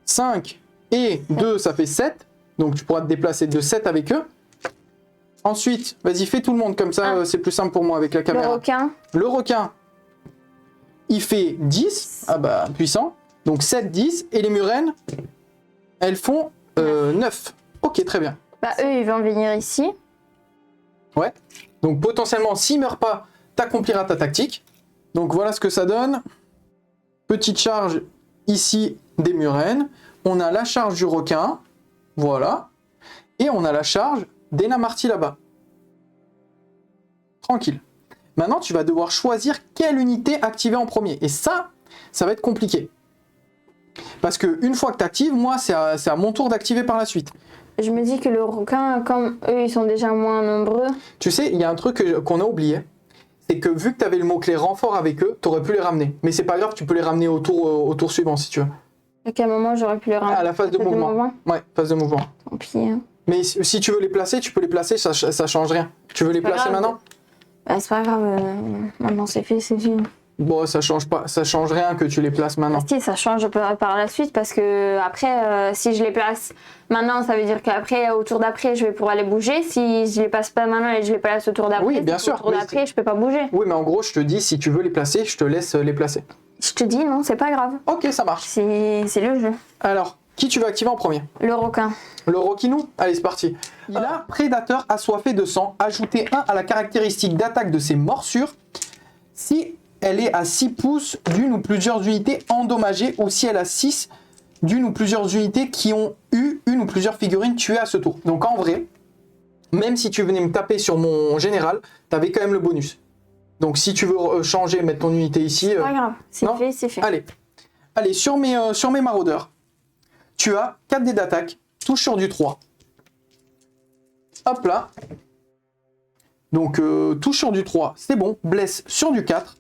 5 et 2, ça fait 7. Donc tu pourras te déplacer de 7 avec eux. Ensuite, vas-y, fais tout le monde comme ça, c'est plus simple pour moi avec la caméra. Le requin. Le requin, il fait 10. Ah bah, puissant. Donc 7, 10. Et les murènes, elles font 9. Ok, très bien. Bah eux, ils vont venir ici. Ouais. Donc potentiellement, s'ils meurent pas, t'accompliras ta tactique. Donc voilà ce que ça donne. Petite charge ici des murènes. On a la charge du requin. Voilà. Et on a la charge des Namartis là-bas. Tranquille. Maintenant, tu vas devoir choisir quelle unité activer en premier. Et ça va être compliqué. Parce qu'une fois que tu actives, moi, c'est à mon tour d'activer par la suite. Je me dis que le requin, comme eux, ils sont déjà moins nombreux. Tu sais, il y a un truc qu'on a oublié. C'est que vu que tu avais le mot-clé renfort avec eux, tu aurais pu les ramener. Mais c'est pas grave, tu peux les ramener au tour suivant si tu veux. À quel moment j'aurais pu les ramener? À la phase de mouvement. Ouais, phase de mouvement. Tant pis. Hein. Mais si tu veux les placer, tu peux les placer, ça change rien. Tu veux les placer maintenant? Bah, c'est pas grave, maintenant c'est fait, c'est fini. Bon, ça change pas, ça change rien que tu les places maintenant. Si, ça change par la suite parce que après, si je les place maintenant, ça veut dire qu'après, au tour d'après, je vais pouvoir les bouger. Si je les passe pas maintenant et je les place au tour d'après, oui, bien sûr, au tour d'après, je peux pas bouger. Oui, mais en gros, je te dis, si tu veux les placer, je te laisse les placer. Je te dis non, c'est pas grave. Ok, ça marche. C'est le jeu. Alors, qui tu veux activer en premier? Le requin. Le Roquinou? Allez, c'est parti. Il a prédateur assoiffé de sang. Ajoutez 1 à la caractéristique d'attaque de ses morsures si elle est à 6 pouces d'une ou plusieurs unités endommagées ou si elle a 6 d'une ou plusieurs unités qui ont eu une ou plusieurs figurines tuées à ce tour. Donc en vrai, même si tu venais me taper sur mon général, tu avais quand même le bonus. Donc si tu veux changer, mettre ton unité ici... Pas grave, c'est non. fait, c'est fait. Allez, sur mes maraudeurs, tu as 4 dés d'attaque, touche sur du 3. Hop là. Donc touche sur du 3, c'est bon. Blesse sur du 4.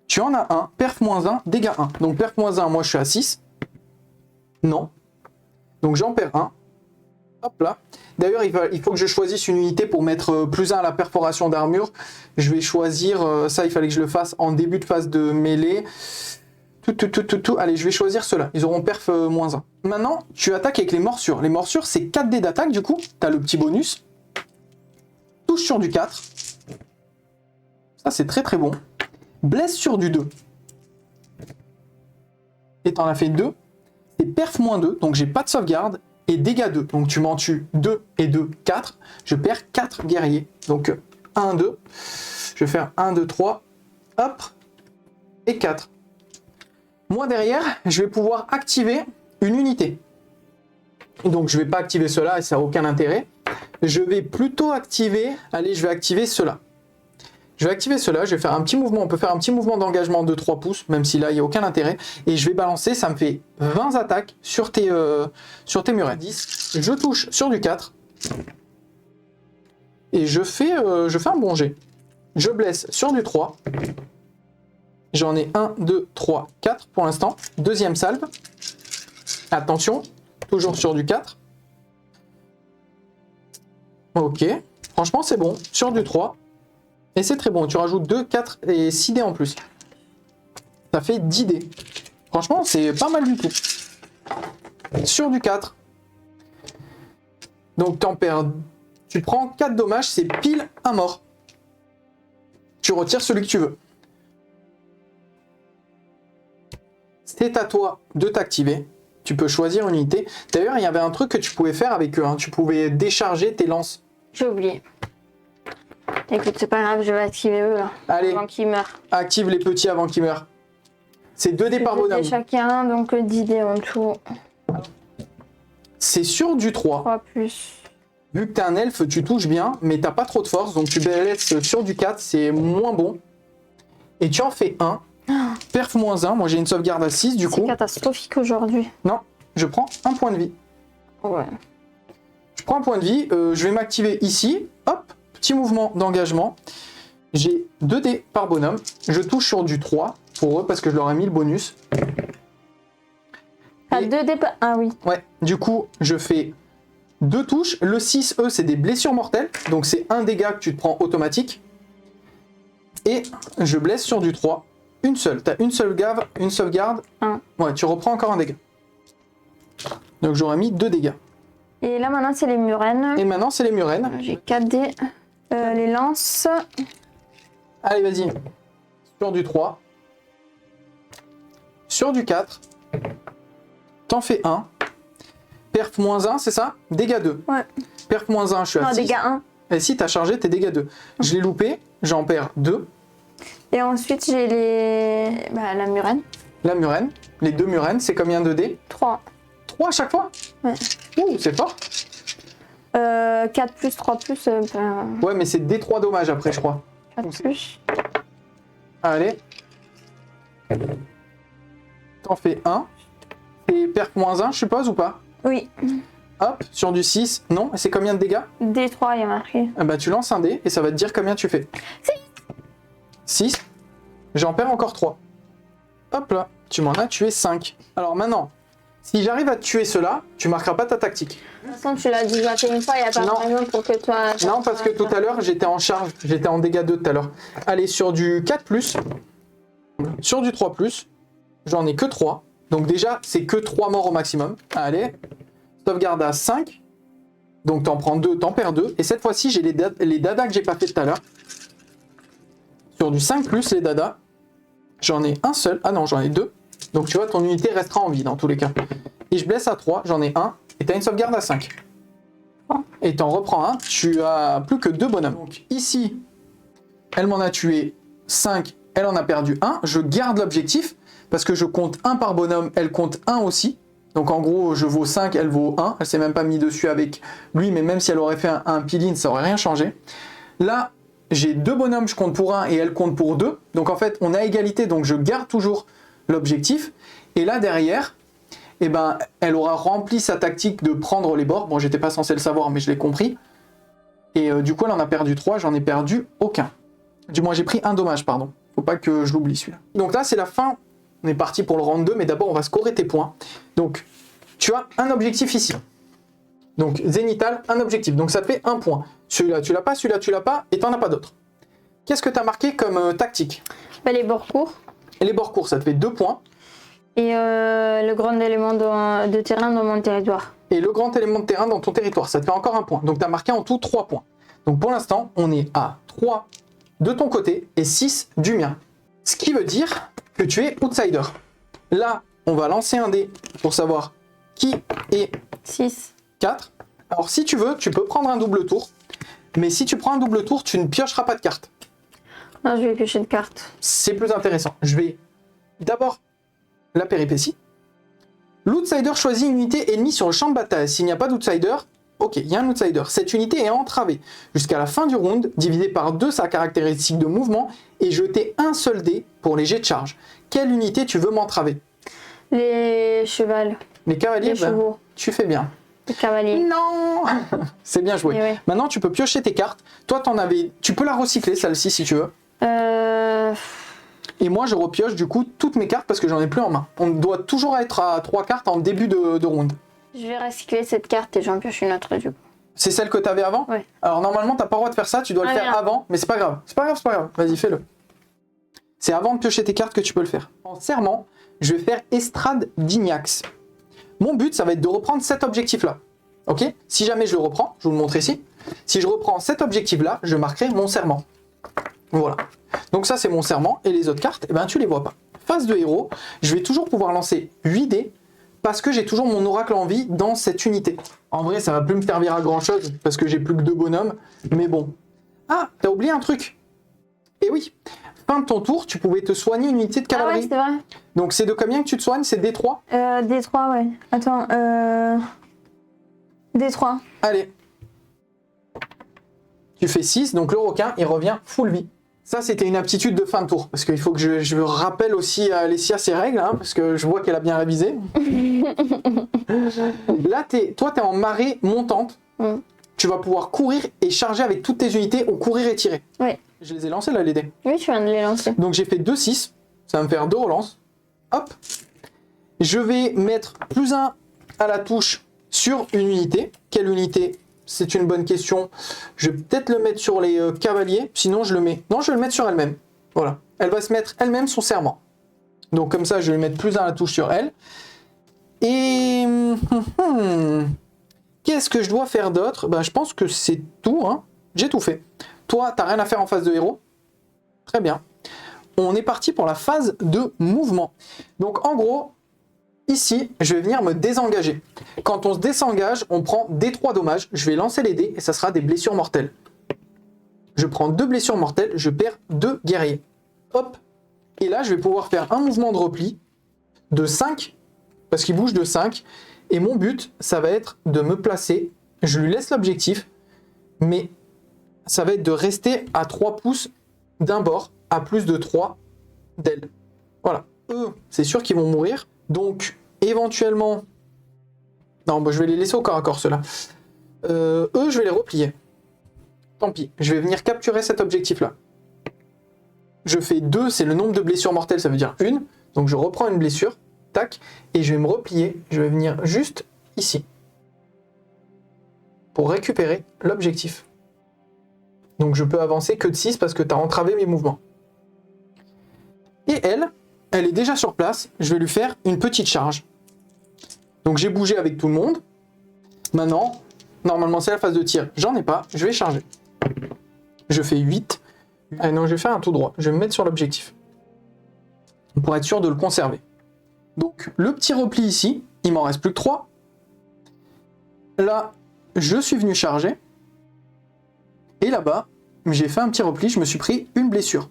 Tu en as un, perf -1, dégâts 1. Donc perf -1, moi je suis à 6. Non. Donc j'en perds 1. Hop là. D'ailleurs, il faut que je choisisse une unité pour mettre +1 à la perforation d'armure. Je vais choisir, ça il fallait que je le fasse en début de phase de mêlée. Allez, je vais choisir ceux-là. Ils auront perf -1. Maintenant, tu attaques avec les morsures. Les morsures, c'est 4 dés d'attaque du coup. Tu as le petit bonus. Touche sur du 4. Ça, c'est très très bon. Blesse sur du 2. Et t'en as fait 2. C'est perf -2, donc j'ai pas de sauvegarde. Et dégâts 2. Donc tu m'en tues 2 et 2, 4. Je perds 4 guerriers. Donc 1, 2. Je vais faire 1, 2, 3. Hop. Et 4. Moi derrière, je vais pouvoir activer une unité. Donc je vais pas activer cela et ça n'a aucun intérêt. Je vais plutôt activer... Allez, je vais activer cela. Je vais activer cela, je vais faire un petit mouvement, on peut faire un petit mouvement d'engagement de 3 pouces, même si là il n'y a aucun intérêt. Et je vais balancer, ça me fait 20 attaques sur tes murets. 10, je touche sur du 4. Et je fais un bon jet. Je blesse sur du 3. J'en ai 1, 2, 3, 4 pour l'instant. Deuxième salve. Attention, toujours sur du 4. Ok, franchement c'est bon, sur du 3. Et c'est très bon, tu rajoutes 2, 4 et 6 dés en plus. Ça fait 10 dés. Franchement, c'est pas mal du tout. Sur du 4. Donc t'en perds. Tu prends 4 dommages, c'est pile un mort. Tu retires celui que tu veux. C'est à toi de t'activer. Tu peux choisir une unité. D'ailleurs, il y avait un truc que tu pouvais faire avec eux. Hein. Tu pouvais décharger tes lances. J'ai oublié. Écoute, c'est pas grave, je vais activer eux là. Allez, avant qu'ils meurent. Active les petits avant qu'ils meurent. C'est 2 dés par bonhomme. Chacun, donc 10 dés en tout. C'est sur du 3. 3 plus. Vu que t'es un elfe, tu touches bien, mais t'as pas trop de force, donc tu laisses sur du 4, c'est moins bon. Et tu en fais 1. Perf -1, moi j'ai une sauvegarde à 6 du coup. C'est catastrophique aujourd'hui. Non, je prends un point de vie. Ouais. Je prends un point de vie, je vais m'activer ici. Hop, petit mouvement d'engagement. J'ai 2 dés par bonhomme. Je touche sur du 3 pour eux parce que je leur ai mis le bonus. T'as 2 dés par... Ah oui. Ouais, du coup, je fais 2 touches. Le 6, eux, c'est des blessures mortelles. Donc c'est un dégât que tu te prends automatique. Et je blesse sur du 3. Une seule. T'as une sauvegarde. Ouais, tu reprends encore un dégât. Donc j'aurais mis 2 dégâts. Et là maintenant c'est les murènes. Et maintenant c'est les murènes. J'ai 4 dés. Les lances. Allez, vas-y. Sur du 3. Sur du 4. T'en fais 1. Perf -1, c'est ça? Dégâts 2. Ouais. Perf -1, je suis à 6. Dégâts 1. Et si t'as chargé tes dégâts 2. Je l'ai loupé, j'en perds 2. Et ensuite j'ai les... la murène. La murène. Les 2 murènes, c'est combien de dés? 3. 3 à chaque fois? Ouais. Ouh, c'est fort. 4 plus 3 plus... Ouais, mais c'est des 3 dommages après, je crois. 4 plus. Allez. T'en fais 1. Et perf -1, je suppose, ou pas? Oui. Hop, sur du 6. Non, et c'est combien de dégâts? D3, il y a marqué. Ah bah, tu lances un dé et ça va te dire combien tu fais. 6. J'en perds encore 3. Hop là, tu m'en as tué 5. Alors maintenant, si j'arrive à te tuer cela, tu marqueras pas ta tactique. De toute façon, tu l'as déjà fait une fois, il n'y a pas de raison pour que toi... Non, parce que tout à l'heure, j'étais en charge. J'étais en dégâts 2 tout à l'heure. Allez, sur du 4+, sur du 3+, j'en ai que 3. Donc déjà, c'est que 3 morts au maximum. Allez, sauvegarde à 5. Donc t'en prends 2, t'en perds 2. Et cette fois-ci, j'ai les dadas que j'ai pas fait tout à l'heure. Sur du 5+, les dadas, j'en ai un seul. Ah non, j'en ai 2. Donc tu vois, ton unité restera en vie dans tous les cas. Et je blesse à 3, j'en ai 1. Et t'as une sauvegarde à 5. Et t'en reprends un, tu as plus que 2 bonhommes. Donc ici, elle m'en a tué 5, elle en a perdu 1. Je garde l'objectif, parce que je compte 1 par bonhomme, elle compte 1 aussi. Donc en gros, je vaux 5, elle vaut 1. Elle s'est même pas mise dessus avec lui, mais même si elle aurait fait un peel-in, ça aurait rien changé. Là, j'ai 2 bonhommes, je compte pour 1 et elle compte pour 2. Donc en fait, on a égalité, donc je garde toujours l'objectif. Et là, derrière, eh ben, elle aura rempli sa tactique de prendre les bords. Bon, j'étais pas censé le savoir, mais je l'ai compris. Et du coup, elle en a perdu 3, j'en ai perdu aucun. Du moins, j'ai pris un dommage, pardon. Faut pas que je l'oublie celui-là. Donc là, c'est la fin. On est parti pour le round 2, mais d'abord, on va scorer tes points. Donc, tu as un objectif ici. Donc, zénithal, un objectif. Donc, ça te fait 1 point. Celui-là, tu l'as pas, celui-là, tu l'as pas, et t'en as pas d'autre. Qu'est-ce que tu as marqué comme tactique? Bah, les bords courts. Et les bords courts, ça te fait 2 points. Et le grand élément de terrain dans mon territoire. Et le grand élément de terrain dans ton territoire, ça te fait encore 1 point. Donc, tu as marqué en tout 3 points. Donc, pour l'instant, on est à 3 de ton côté et 6 du mien. Ce qui veut dire que tu es outsider. Là, on va lancer un dé pour savoir qui est 6. 4. Alors, si tu veux, tu peux prendre un double tour. Mais si tu prends un double tour, tu ne piocheras pas de carte. Non, je vais piocher de cartes. C'est plus intéressant. Je vais d'abord la péripétie. L'outsider choisit une unité ennemie sur le champ de bataille. S'il n'y a pas d'outsider, ok, il y a un outsider. Cette unité est entravée jusqu'à la fin du round, divisée par 2 sa caractéristique de mouvement et jeter un seul dé pour les jets de charge. Quelle unité tu veux m'entraver? Les chevals. Les cavaliers, Les chevaux. tu fais bien. Les cavaliers. Non. C'est bien joué. Ouais. Maintenant, tu peux piocher tes cartes. Toi, tu peux la recycler, celle-ci, si tu veux. Et moi, je repioche du coup toutes mes cartes parce que j'en ai plus en main. On doit toujours être à 3 cartes en début de round. Je vais recycler cette carte et j'en pioche une autre du coup. C'est celle que tu avais avant? Ouais. Alors normalement, t'as pas le droit de faire ça, tu dois le faire Merde. avant, mais c'est pas grave. C'est pas grave. Vas-y, fais-le. C'est avant de piocher tes cartes que tu peux le faire. En serment, je vais faire Estrade d'Ignax. Mon but, ça va être de reprendre cet objectif-là. Ok? Si jamais je le reprends, je vous le montre ici. Si je reprends cet objectif-là, je marquerai mon serment. Voilà. Donc ça, c'est mon serment. Et les autres cartes, eh ben, tu les vois pas. Phase de héros, je vais toujours pouvoir lancer 8 dés parce que j'ai toujours mon oracle en vie dans cette unité. En vrai, ça va plus me servir à grand-chose parce que j'ai plus que 2 bonhommes. Mais bon. Ah, t'as oublié un truc. Et oui. Fin de ton tour, tu pouvais te soigner une unité de Ah ouais, cavalerie. c'est vrai. Donc c'est de combien que tu te soignes? C'est D3? D3, ouais. Attends, D3. Allez. Tu fais 6, donc le requin, il revient full vie. Ça, c'était une aptitude de fin de tour. Parce qu'il faut que je rappelle aussi à Alessia ses règles, hein, parce que je vois qu'elle a bien révisé. Là, toi, tu es en marée montante. Mm. Tu vas pouvoir courir et charger avec toutes tes unités ou courir et tirer. Ouais. Je les ai lancés là, les dés. Oui, tu viens de les lancer. Donc j'ai fait 2-6. Ça va me faire 2 relances. Hop. Je vais mettre +1 à la touche sur une unité. Quelle unité? C'est une bonne question. Je vais peut-être le mettre sur les cavaliers. Sinon, je le mets. Non, je vais le mettre sur elle-même. Voilà. Elle va se mettre elle-même son serment. Donc, comme ça, je vais mettre +1 à la touche sur elle. Et. Qu'est-ce que je dois faire d'autre? Ben, je pense que c'est tout. Hein. J'ai tout fait. Toi, t'as rien à faire en phase de héros. Très bien. On est parti pour la phase de mouvement. Donc, en gros. Ici, je vais venir me désengager. Quand on se désengage, on prend D3 dommages. Je vais lancer les dés et ça sera des blessures mortelles. Je prends 2 blessures mortelles, je perds 2 guerriers. Hop. Et là, je vais pouvoir faire un mouvement de repli de 5, parce qu'il bouge de 5. Et mon but, ça va être de me placer. Je lui laisse l'objectif, mais ça va être de rester à 3 pouces d'un bord, à plus de 3 d'elle. Voilà. Eux, c'est sûr qu'ils vont mourir. Donc, éventuellement... Non, bah, je vais les laisser au corps à corps, ceux-là. Eux, je vais les replier. Tant pis, je vais venir capturer cet objectif-là. Je fais 2, c'est le nombre de blessures mortelles, ça veut dire 1. Donc, je reprends une blessure, tac, et je vais me replier. Je vais venir juste ici. Pour récupérer l'objectif. Donc, je peux avancer que de 6 parce que tu as entravé mes mouvements. Et elle est déjà sur place, je vais lui faire une petite charge. Donc j'ai bougé avec tout le monde. Maintenant, normalement c'est la phase de tir, j'en ai pas, je vais charger. Je fais 8. Ah non, je vais faire un tout droit, je vais me mettre sur l'objectif. Pour être sûr de le conserver. Donc le petit repli ici, il m'en reste plus que 3. Là, je suis venu charger. Et là-bas, j'ai fait un petit repli, je me suis pris une blessure.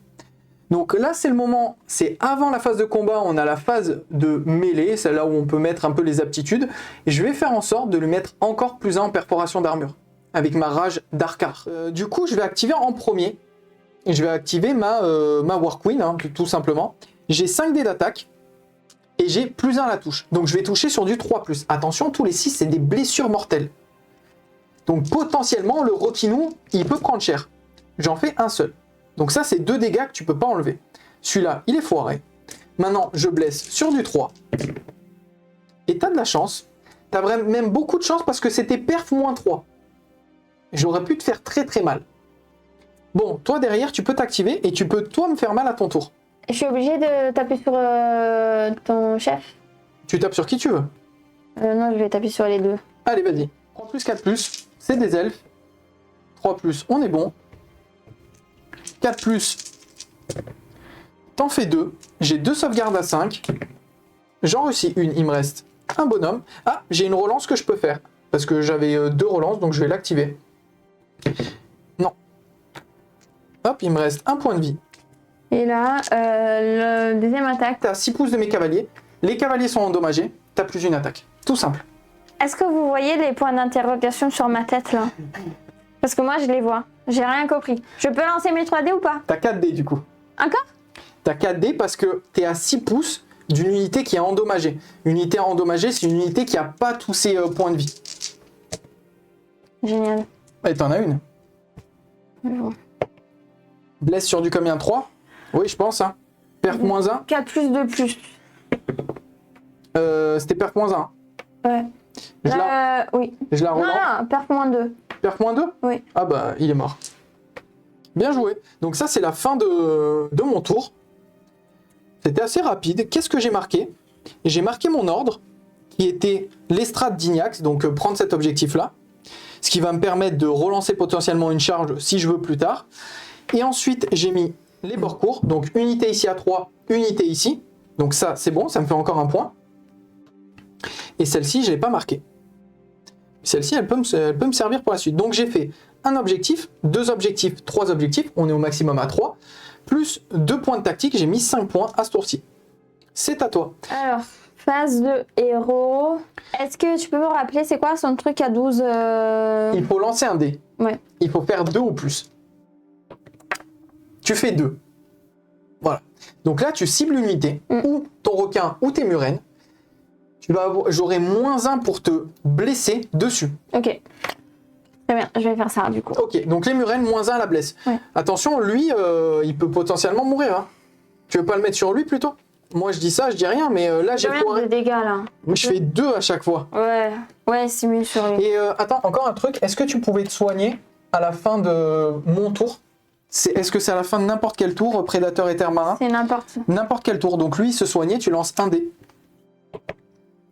Donc là, c'est le moment, c'est avant la phase de combat, on a la phase de mêlée, c'est là où on peut mettre un peu les aptitudes. Et je vais faire en sorte de le mettre encore plus en perforation d'armure, avec ma rage d'Arcar. Du coup, je vais activer en premier, et je vais activer ma War Queen, hein, tout simplement. J'ai 5 dés d'attaque, et j'ai +1 à la touche. Donc je vais toucher sur du 3+. Attention, tous les 6, c'est des blessures mortelles. Donc potentiellement, le Rockinou, il peut prendre cher. J'en fais un seul. Donc ça, c'est 2 dégâts que tu peux pas enlever. Celui-là, il est foiré. Maintenant, je blesse sur du 3. Et t'as de la chance. T'as même beaucoup de chance parce que c'était perf -3. J'aurais pu te faire très très mal. Bon, toi derrière, tu peux t'activer et tu peux toi me faire mal à ton tour. Je suis obligée de taper sur ton chef. Tu tapes sur qui tu veux. Non, je vais taper sur les deux. Allez, vas-y. 3+, 4+, c'est des elfes. 3+, on est bon. 4+, t'en fais 2. J'ai 2 sauvegardes à 5. J'en réussis une, il me reste un bonhomme. Ah, j'ai une relance que je peux faire. Parce que j'avais 2 relances, donc je vais l'activer. Non. Hop, il me reste un point de vie. Et là, le deuxième attaque. T'as 6 pouces de mes cavaliers. Les cavaliers sont endommagés. T'as plus une attaque. Tout simple. Est-ce que vous voyez les points d'interrogation sur ma tête là? Parce que moi je les vois. J'ai rien compris. Je peux lancer mes 3D ou pas? T'as 4 dés du coup. Encore? T'as 4 dés parce que t'es à 6 pouces d'une unité qui est endommagée. Une unité endommagée, c'est une unité qui a pas tous ses points de vie. Génial. Et t'en as une. Bon. Blesse sur du combien? 3? Oui, je pense. Hein. Perf -1. 4 plus 2 plus. C'était perf -1. Ouais. Oui. Je la Non, relance. non, perf -2. Perf -2? Oui. Ah bah, il est mort. Bien joué. Donc ça, c'est la fin de mon tour. C'était assez rapide. Qu'est-ce que j'ai marqué? J'ai marqué mon ordre, qui était l'estrade d'Ignax, donc prendre cet objectif-là. Ce qui va me permettre de relancer potentiellement une charge si je veux plus tard. Et ensuite, j'ai mis les bords courts, donc unité ici à 3, unité ici. Donc ça, c'est bon, ça me fait encore un point. Et celle-ci, je ne l'ai pas marquée. Celle-ci, elle peut me servir pour la suite. Donc j'ai fait un objectif, 2 objectifs, 3 objectifs, on est au maximum à 3, plus 2 points de tactique, j'ai mis 5 points à ce tour-ci. C'est à toi. Alors, phase de héros. Est-ce que tu peux me rappeler, c'est quoi son truc à 12 Il faut lancer un dé. Ouais. Il faut faire 2 ou plus. Tu fais 2. Voilà. Donc là, tu cibles une unité, ou ton requin, ou tes murènes. J'aurai -1 pour te blesser dessus. Ok. Très bien, je vais faire ça du coup. Ok, donc les murènes, -1 à la blesse. Ouais. Attention, lui, il peut potentiellement mourir. Hein. Tu veux pas le mettre sur lui plutôt? Moi, je dis ça, je dis rien, mais là, j'ai combien de dégâts là? Je fais 2 à chaque fois. Ouais, c'est mieux sur lui. Et attends, encore un truc. Est-ce que tu pouvais te soigner à la fin de mon tour? Est-ce que c'est à la fin de n'importe quel tour, prédateur et terre marin? C'est n'importe. N'importe quel tour. Donc lui, il se soignait, tu lances un dé.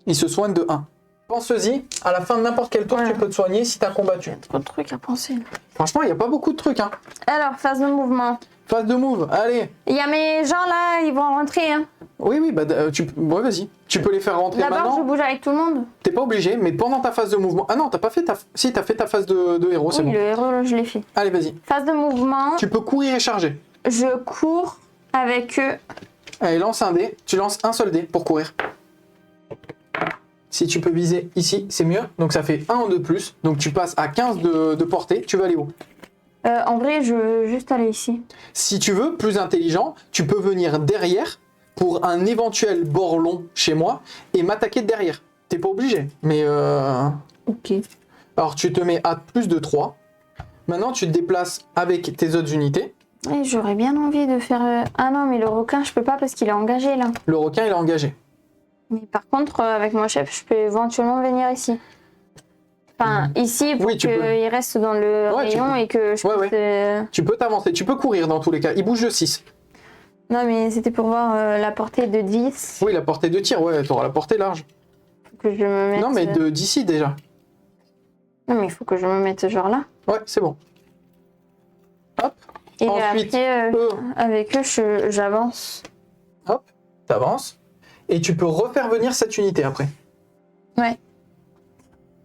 Il se soigne de 1. Pense-y, à la fin de n'importe quel tour, tu peux te soigner si tu as combattu. Il y a trop de trucs à penser. Franchement, il n'y a pas beaucoup de trucs. Hein. Alors, phase de mouvement. Phase de move, allez. Il y a mes gens là, ils vont rentrer. Hein. Oui, bah, ouais, vas-y. Tu peux les faire rentrer D'abord, maintenant. je bouge avec tout le monde. T'es pas obligé, mais pendant ta phase de mouvement... Ah non, t'as pas fait ta... Si, t'as fait ta phase de héros, c'est Oui, bon. le héros, je l'ai fait. Allez, vas-y. Phase de mouvement. Tu peux courir et charger. Je cours avec eux. Allez, lance un dé. Tu lances un seul dé pour courir. Si tu peux viser ici, c'est mieux. Donc ça fait 1 en 2 plus. Donc tu passes à 15 de portée. Tu vas aller où? En vrai, je veux juste aller ici. Si tu veux, plus intelligent, tu peux venir derrière pour un éventuel bord long chez moi et m'attaquer de derrière. T'es pas obligé, mais... Ok. Alors tu te mets à plus de 3. Maintenant, tu te déplaces avec tes autres unités. Ouais, j'aurais bien envie de faire... Ah non, mais le requin, je peux pas parce qu'il est engagé là. Le requin, il est engagé. Mais par contre, avec mon chef, je peux éventuellement venir ici. Enfin, ici, pour qu'il reste dans le rayon et que je puisse... Tu peux t'avancer, tu peux courir dans tous les cas. Il bouge de 6. Non, mais c'était pour voir la portée de 10. Oui, la portée de tir, ouais, t'auras la portée large. Faut que je me mette... Non, mais d'ici déjà. Non, mais il faut que je me mette genre là. Ouais, c'est bon. Hop. Et ensuite, après, avec eux, j'avance. Hop, t'avances. Et tu peux refaire venir cette unité après. Ouais.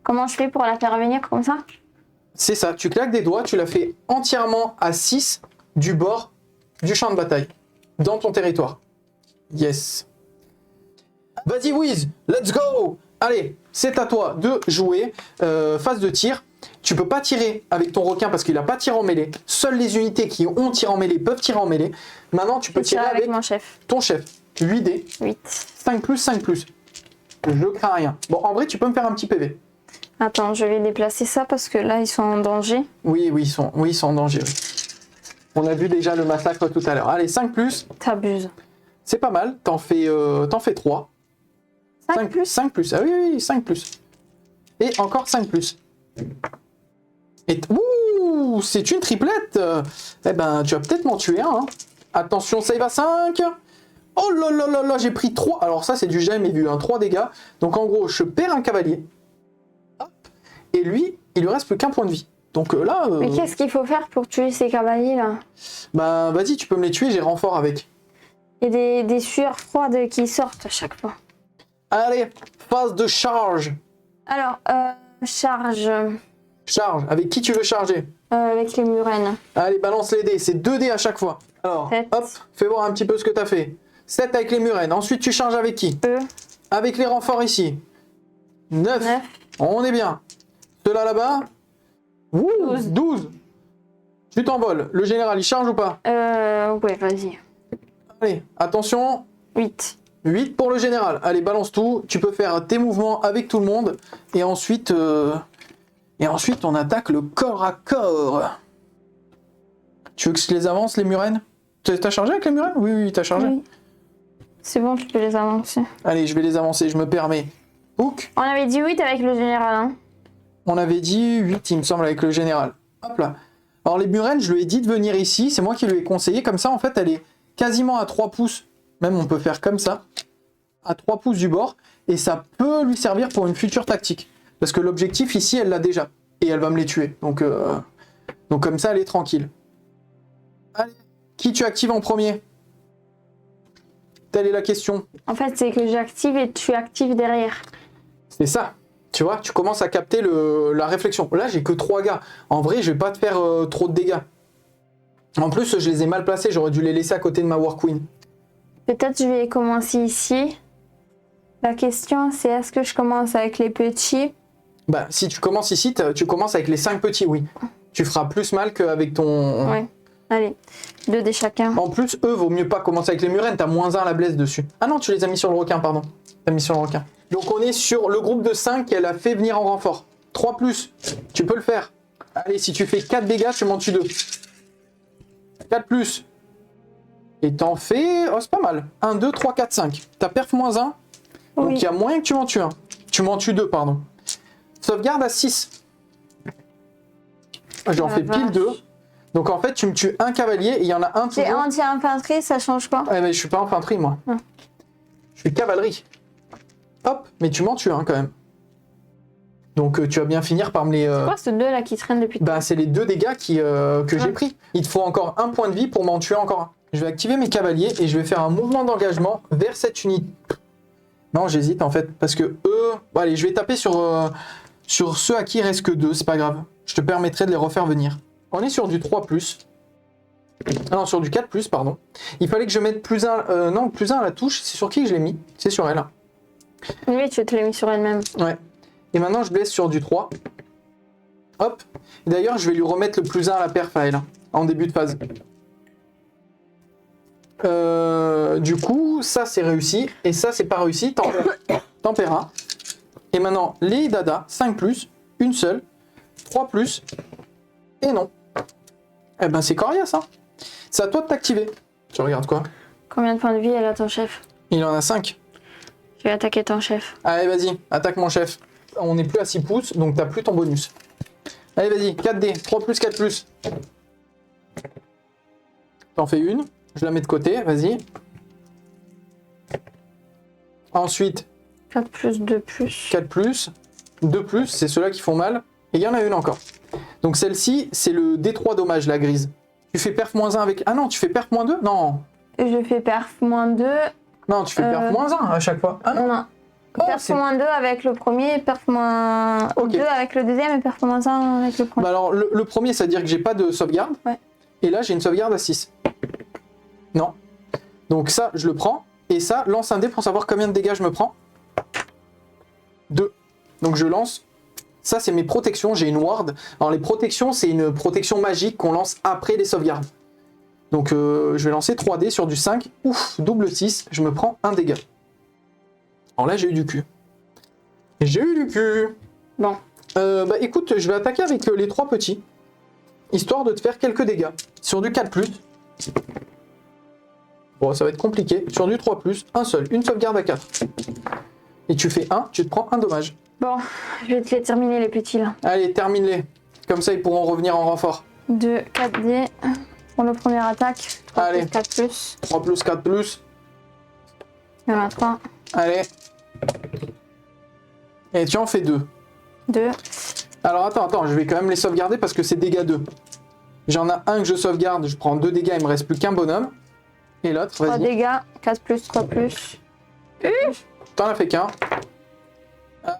Comment je fais pour la faire venir comme ça? C'est ça, tu claques des doigts, tu la fais entièrement à 6 du bord du champ de bataille. dans ton territoire. Yes. Vas-y Wiz, let's go. Allez, c'est à toi de jouer. Phase de tir. Tu peux pas tirer avec ton requin parce qu'il n'a pas tiré en mêlée. Seules les unités qui ont tiré en mêlée peuvent tirer en mêlée. Maintenant, tu peux tirer avec mon chef. Ton chef. 8 dés. 8. 5 plus, 5 plus. Je crains rien. Bon, en vrai, tu peux me faire un petit PV. Attends, je vais déplacer ça parce que là, ils sont en danger. Oui, ils sont en danger. Oui. On a vu déjà le massacre tout à l'heure. Allez, 5 plus. T'abuses. C'est pas mal. T'en fais 3. 5 plus. 5 plus. Ah oui, 5 plus. Et encore 5 plus. Et ouh, c'est une triplette. Eh ben, tu vas peut-être m'en tuer un. Hein. Attention, save à 5. Oh là là là là, j'ai pris 3. Alors ça, c'est du jamais vu, hein, 3 dégâts. Donc en gros, je perds un cavalier. Hop. Et lui, il lui reste plus qu'un point de vie. Donc là... Mais qu'est-ce qu'il faut faire pour tuer ces cavaliers là? Bah vas-y, tu peux me les tuer, j'ai renfort avec. Il y a des sueurs froides qui sortent à chaque fois. Allez, phase de charge. Alors, charge. Charge, avec qui tu veux charger? Avec les murènes. Allez, balance les dés, c'est 2 dés à chaque fois. Alors, 7. hop, fais voir un petit peu ce que t'as fait. 7 avec les murènes, ensuite tu charges avec qui? Avec les renforts ici. 9. On est bien. Ceux-là là-bas. 12. Tu t'envoles. Le général, il charge ou pas? Ouais, vas-y. Allez, attention. 8. 8 pour le général. Allez, balance tout. Tu peux faire tes mouvements avec tout le monde. Et ensuite, on attaque le corps à corps. Tu veux que je les avance, les murènes? T'as chargé avec les murènes? Oui, t'as chargé. Oui. C'est bon, tu peux les avancer. Allez, je vais les avancer, je me permets. Hook. On avait dit 8 avec le général, hein. On avait dit 8, il me semble, avec le général. Hop là. Alors les murènes, je lui ai dit de venir ici. C'est moi qui lui ai conseillé. Comme ça, en fait, elle est quasiment à 3 pouces. Même, on peut faire comme ça. À 3 pouces du bord. Et ça peut lui servir pour une future tactique. Parce que l'objectif, ici, elle l'a déjà. Et elle va me les tuer. Donc comme ça, elle est tranquille. Allez. Qui tu actives en premier? Telle est la question. En fait, c'est que j'active et tu actives derrière. C'est ça. Tu vois, tu commences à capter la réflexion. Là, j'ai que 3 gars. En vrai, je vais pas te faire trop de dégâts. En plus, je les ai mal placés. J'aurais dû les laisser à côté de ma War Queen. Peut-être je vais commencer ici. La question, c'est est-ce que je commence avec les petits? Bah, si tu commences ici, tu commences avec les 5 petits, oui. Tu feras plus mal qu'avec ton... Ouais. Allez, 2 dés chacun. En plus, eux, vaut mieux pas commencer avec les murènes. T'as -1 à la blesse dessus. Ah non, tu les as mis sur le requin, pardon. T'as mis sur le requin. Donc on est sur le groupe de 5 qu'elle a fait venir en renfort. 3 plus, tu peux le faire. Allez, si tu fais 4 dégâts, tu m'en tues 2. 4 plus. Et t'en fais... Oh, c'est pas mal. 1, 2, 3, 4, 5. T'as perf -1. Donc Oui. il y a moyen que tu m'en tues 1. Tu m'en tues 2, pardon. Sauvegarde à 6. J'en fais pile 2. Donc en fait, tu me tues un cavalier et il y en a un toujours. C'est anti-infanterie, ça change quoi? Ouais, mais je suis pas infanterie, moi. Je suis cavalerie. Hop, mais tu m'en tues un quand même. Donc tu vas bien finir par me les... C'est quoi ce 2 là qui traîne depuis? Bah c'est les 2 dégâts que j'ai pris. Il te faut encore un point de vie pour m'en tuer encore un. Je vais activer mes cavaliers et je vais faire un mouvement d'engagement vers cette unité. Non, j'hésite en fait, parce que eux... Bon, allez, je vais taper sur ceux à qui il reste que 2, c'est pas grave. Je te permettrai de les refaire venir. On est sur du 3+. Ah non, sur du 4+, pardon. Il fallait que je mette +1... non, +1 à la touche. C'est sur qui que je l'ai mis? C'est sur elle. Oui, tu te l'as mis sur elle-même. Ouais. Et maintenant, je blesse sur du 3. Hop. D'ailleurs, je vais lui remettre le +1 à la perf à elle, en début de phase. Du coup, ça, c'est réussi. Et ça, c'est pas réussi. T'en perds un. Et maintenant, les dada, 5+, une seule, 3+, et non. Eh ben, c'est coriace, hein. C'est à toi de t'activer. Tu regardes quoi? Combien de points de vie elle a ton chef? Il en a 5. Je vais attaquer ton chef. Allez, vas-y, attaque mon chef. On n'est plus à 6 pouces, donc t'as plus ton bonus. Allez, vas-y, 4D, 3+, 4+. T'en fais une, je la mets de côté, vas-y. Ensuite, 4+, 2+. 4+, 2+, c'est ceux-là qui font mal. Et il y en a une encore. Donc celle-ci, c'est le D3 dommage, la grise. Tu fais perf -1 avec... Ah non, tu fais perf -2? Non. Je fais perf -2. Non, tu fais perf -1 à chaque fois. Ah non. Non. Oh, Perf -2 avec le premier, perf -2 avec le deuxième et perf -1 avec le premier. Bah alors, le premier, ça veut dire que j'ai pas de sauvegarde. Ouais. Et là, j'ai une sauvegarde à 6. Non. Donc ça, je le prends. Et ça, lance un dé pour savoir combien de dégâts je me prends. 2. Donc je lance. Ça, c'est mes protections. J'ai une ward. Alors les protections, c'est une protection magique qu'on lance après les sauvegardes. Donc je vais lancer 3 dés sur du 5. Ouf, double 6. Je me prends un dégât. Alors là, j'ai eu du cul. J'ai eu du cul. Bon. Bah écoute, je vais attaquer avec les 3 petits. Histoire de te faire quelques dégâts. Sur du 4+. Bon, ça va être compliqué. Sur du 3+, un seul. Une sauvegarde à 4. Et tu fais 1, tu te prends un dommage. Bon, je vais te les terminer, les petits, là. Allez, termine-les. Comme ça, ils pourront revenir en renfort. 2, 4 dés pour le premier attaque. 3 Allez. plus 4 plus. 3+, 4+. Il y en a 3. Allez. Et tu en fais 2. 2. Alors attends, je vais quand même les sauvegarder parce que c'est dégâts 2. J'en ai un que je sauvegarde, je prends 2 dégâts, il me reste plus qu'un bonhomme. Et l'autre, 3 vas-y. dégâts, 4 plus, 3 plus. T'en as fait qu'un. Allez.